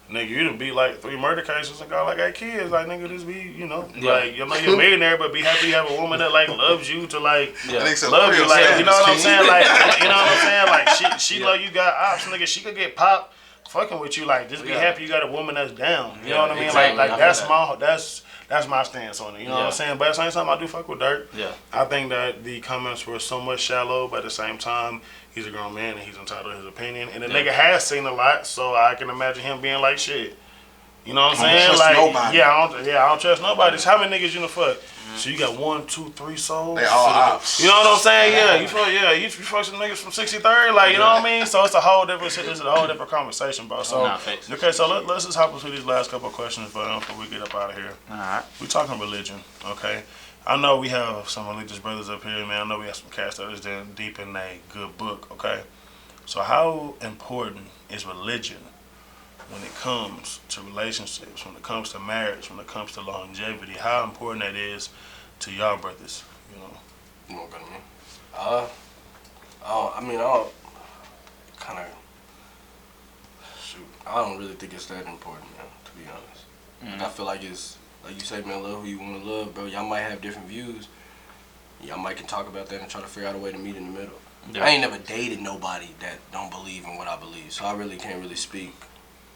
nigga, you done beat like 3 murder cases and got like 8 kids. Like, nigga, just be, you know, like, you know, you're a millionaire, but be happy you have a woman that like loves you to like love you. Like, you know what I'm saying? Like, you know what I'm saying? Like, she love you, got ops, nigga. She could get popped fucking with you. Like, just be happy you got a woman that's down. You know what I mean? Exactly. Like that's my stance on it. You know what I'm saying? But at the same time, I do fuck with Dirt. Yeah. I think that the comments were somewhat shallow, but at the same time, he's a grown man and he's entitled to his opinion. And the nigga has seen a lot, so I can imagine him being like, shit. You know what I'm saying? Trust Like, nobody. I don't trust nobody. It's how many niggas you done fuck? So you got 1, 2, 3 souls. They all ops. You know what I'm saying? Yeah, you fuck some niggas from 63rd, like, you know what I mean? So it's a whole different shit. This is a whole different conversation, bro. So okay, so let's just hop into these last couple of questions before we get up out of here. All right. We talking religion, okay? I know we have some religious brothers up here, man. I know we have some cats that is deep in a good book, okay? So how important is religion when it comes to relationships, when it comes to marriage, when it comes to longevity? How important that is to y'all brothers, you know? You want to go to me? I don't kind of, shoot, I don't really think it's that important, man, to be honest. Mm-hmm. Like, I feel like it's, like you say, man, love who you want to love, bro. Y'all might have different views. Y'all might can talk about that and try to figure out a way to meet in the middle. Yeah. I ain't never dated nobody that don't believe in what I believe, so I really can't really speak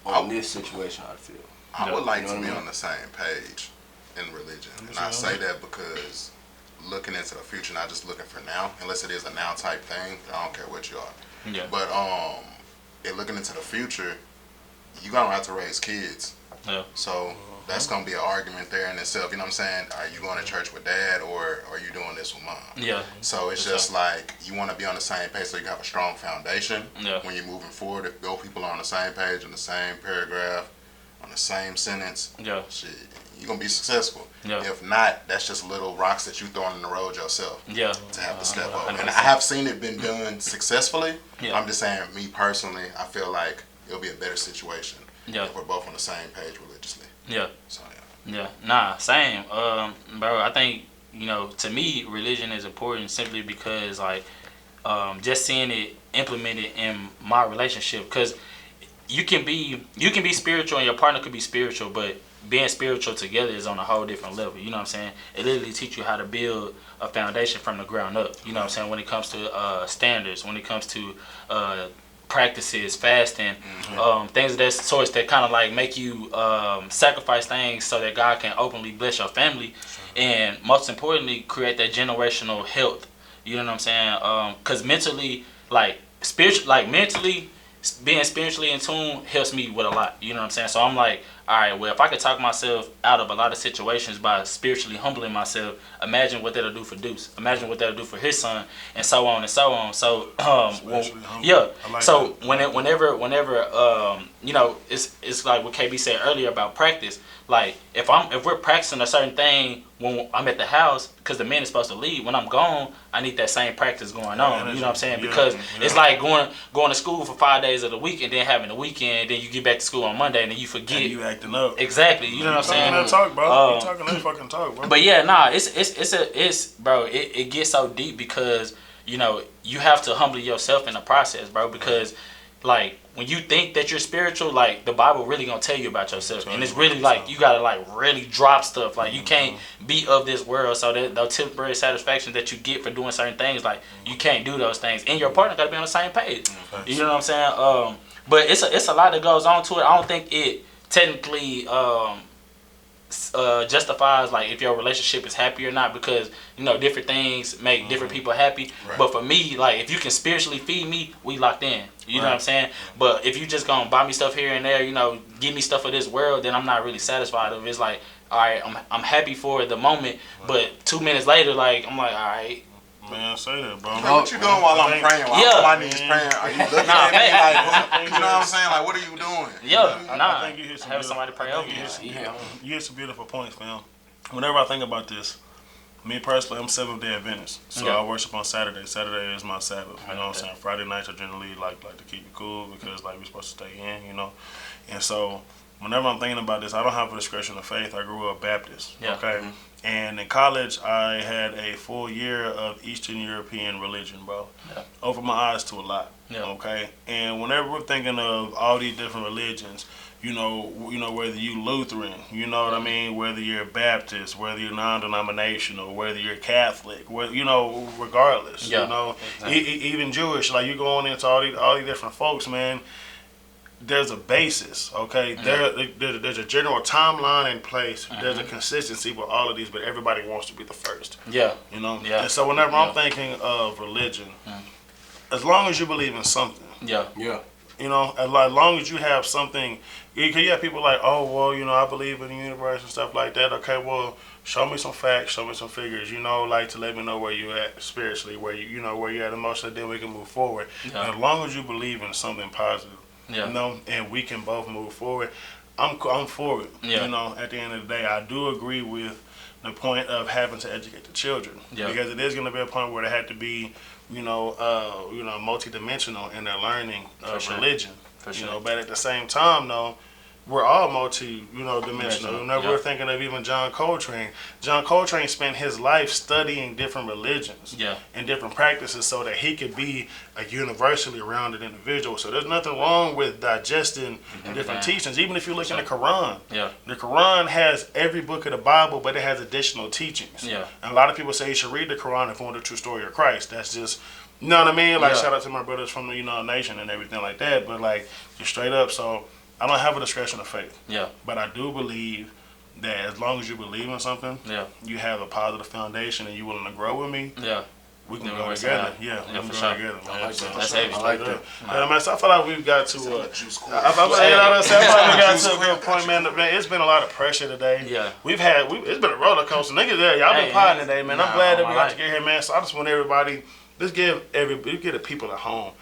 on this situation, I feel. I would like to be on the same page in religion. And I say that because looking into the future, not just looking for now, unless it is a now type thing, I don't care what you are. Yeah. But looking into the future, you're going to have to raise kids. Yeah. So that's going to be an argument there in itself. You know what I'm saying? Are you going to church with dad or are you doing this with mom? Yeah. So it's just like you want to be on the same page so you can have a strong foundation when you're moving forward. If both people are on the same page, in the same paragraph, on the same sentence, shit, you're going to be successful. Yeah. If not, that's just little rocks that you throwing in the road yourself to have to step up. 100%. And I have seen it been done successfully. Yeah. I'm just saying, me personally, I feel like it'll be a better situation if we're both on the same page religiously. Yeah. So, Yeah. Nah, same. Bro, I think, you know, to me, religion is important simply because, like, just seeing it implemented in my relationship, because you can be spiritual and your partner could be spiritual, but being spiritual together is on a whole different level. You know what I'm saying? It literally teach you how to build a foundation from the ground up. You know what I'm saying? When it comes to standards, when it comes to practices, fasting, things of that sort that kind of like make you sacrifice things so that God can openly bless your family, and most importantly, create that generational health. You know what I'm saying? Because mentally, like, spiritual, like mentally, being spiritually in tune helps me with a lot. You know what I'm saying? So I'm like, all right, well, if I could talk myself out of a lot of situations by spiritually humbling myself, imagine what that'll do for Deuce. Imagine what that'll do for his son, and so on and so on. So, yeah. Like so whenever, you know, it's like what KB said earlier about practice. Like if we're practicing a certain thing when I'm at the house, because the man is supposed to lead. When I'm gone, I need that same practice going on. You know what I'm saying? Because it's like going to school for 5 days of the week and then having the weekend. Then you get back to school on Monday and then you forget. And you acting up. Exactly. You know what I'm saying? Talking that talk, bro. You talking that fucking talk, bro. But yeah, nah, it's bro. It gets so deep because you know you have to humble yourself in the process, bro. Because like when you think that you're spiritual, like the Bible really gonna tell you about yourself, and it's really like you gotta like really drop stuff. Like you can't be of this world, so that the temporary satisfaction that you get for doing certain things, like you can't do those things, and your partner gotta be on the same page. You know what I'm saying? But it's a lot that goes on to it. I don't think it technically justifies like if your relationship is happy or not, because you know different things make different people happy. But for me, like if you can spiritually feed me, we locked in. You know what I'm saying? But if you just gonna buy me stuff here and there, you know, give me stuff of this world, then I'm not really satisfied of it. It's like, all right, I'm happy for the moment, but 2 minutes later, like I'm like, all right. Man, say that, bro. Man, what you doing while I'm praying? While I'm on my knees praying? Are you looking at me like, you know what I'm saying? Like, what are you doing? I think you hit some have somebody pray over you. You hit some beautiful points, fam. Whenever I think about this, me personally, I'm Seventh-day Adventist, so I worship on Saturday. Saturday is my Sabbath. You know what I'm saying? Friday nights I generally like to keep it cool because like we're supposed to stay in, you know. And so whenever I'm thinking about this, I don't have a discretion of faith. I grew up Baptist. Okay. And in college, I had a full year of Eastern European religion, bro. Opened my eyes to a lot. Okay. And whenever we're thinking of all these different religions, you know, whether you Lutheran, you know what I mean, whether you're Baptist, whether you're non-denominational, whether you're Catholic, you know, regardless, you know, even Jewish, like you go on into all these different folks, man. There's a basis, okay? There's a general timeline in place. There's a consistency with all of these, but everybody wants to be the first. You know? And so whenever I'm thinking of religion, as long as you believe in something. You know, as long as you have something, because you have people like, oh, well, you know, I believe in the universe and stuff like that. Okay, well, show me some facts, show me some figures, you know, like to let me know where you at spiritually, where you know, where you at emotionally, then we can move forward. And as long as you believe in something positive, you know, and we can both move forward, I'm for it. You know, at the end of the day, I do agree with the point of having to educate the children because it is going to be a point where they have to be, you know, multidimensional in their learning of religion. You know, but at the same time, though, we're all dimensional. Whenever we're thinking of even John Coltrane spent his life studying different religions and different practices so that he could be a universally rounded individual. So there's nothing wrong with digesting different teachings. Even if you look in the Quran, the Quran has every book of the Bible, but it has additional teachings. And a lot of people say you should read the Quran if you want the true story of Christ. That's just, you know what I mean? Like, shout out to my brothers from the nation and everything like that. But like, just straight up, so I don't have a discretion of faith. But I do believe that as long as you believe in something, you have a positive foundation and you're willing to grow with me, we can go together. We can go together. That's heavy. I like that. So I feel like we've got to, I feel like we got to a good point, man. It's been a lot of pressure today. It's been a roller coaster. Niggas, y'all been potting today, man. I'm glad that we got to get here, man. So I just want everybody, let's give the people at home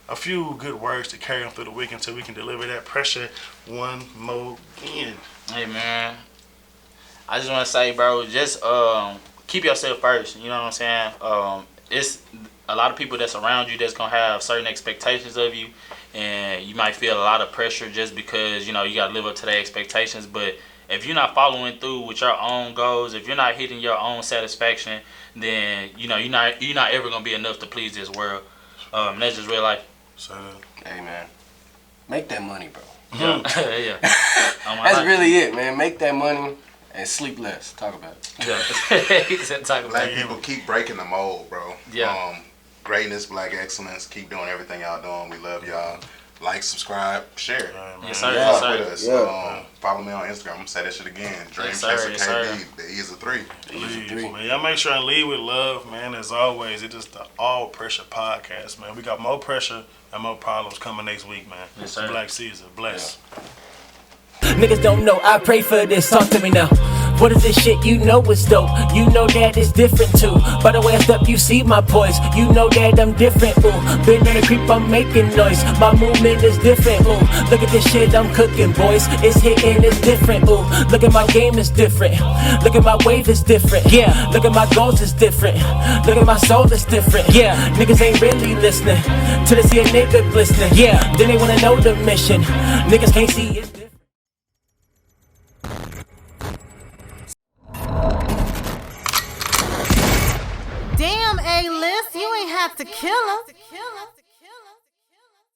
a few good words to carry them through the week until we can deliver that pressure one more again. Hey, man. I just want to say, bro, just keep yourself first. You know what I'm saying? It's a lot of people that's around you that's going to have certain expectations of you. And you might feel a lot of pressure just because, you know, you got to live up to their expectations. But if you're not following through with your own goals, if you're not hitting your own satisfaction, then, you know, you're not ever going to be enough to please this world. That's just real life. Hey, man. Make that money, bro. That's really it, man. Make that money and sleep less. Talk about it. He said talk about Black it. people keep breaking the mold, bro. Greatness, black excellence. Keep doing everything y'all doing. We love y'all. Like, subscribe, share. Yes, sir. Fuck with us. follow me on Instagram. I'm gonna say that shit again. Dream Yes, Chaser sir. KB. The E is a 3. Please, man. Y'all make sure and lead with love, man. As always, it is the All Pressure Podcast, man. We got more pressure and more problems coming next week, man. Yes, sir. Black Caesar. Bless. Niggas don't know, I pray for this, talk to me now. What is this shit? You know it's dope. You know that it's different too. By the way I step, you see my poise. You know that I'm different, ooh. Been on the creep, I'm making noise. My movement is different, ooh. Look at this shit I'm cooking, boys. It's hitting, it's different, ooh. Look at my game, it's different. Look at my wave, it's different. Yeah, look at my goals, it's different. Look at my soul, it's different. Yeah, niggas ain't really listening till they see a nigga glistening. Yeah, then they wanna know the mission. Niggas can't see it. Damn, A-list, you ain't have to kill him.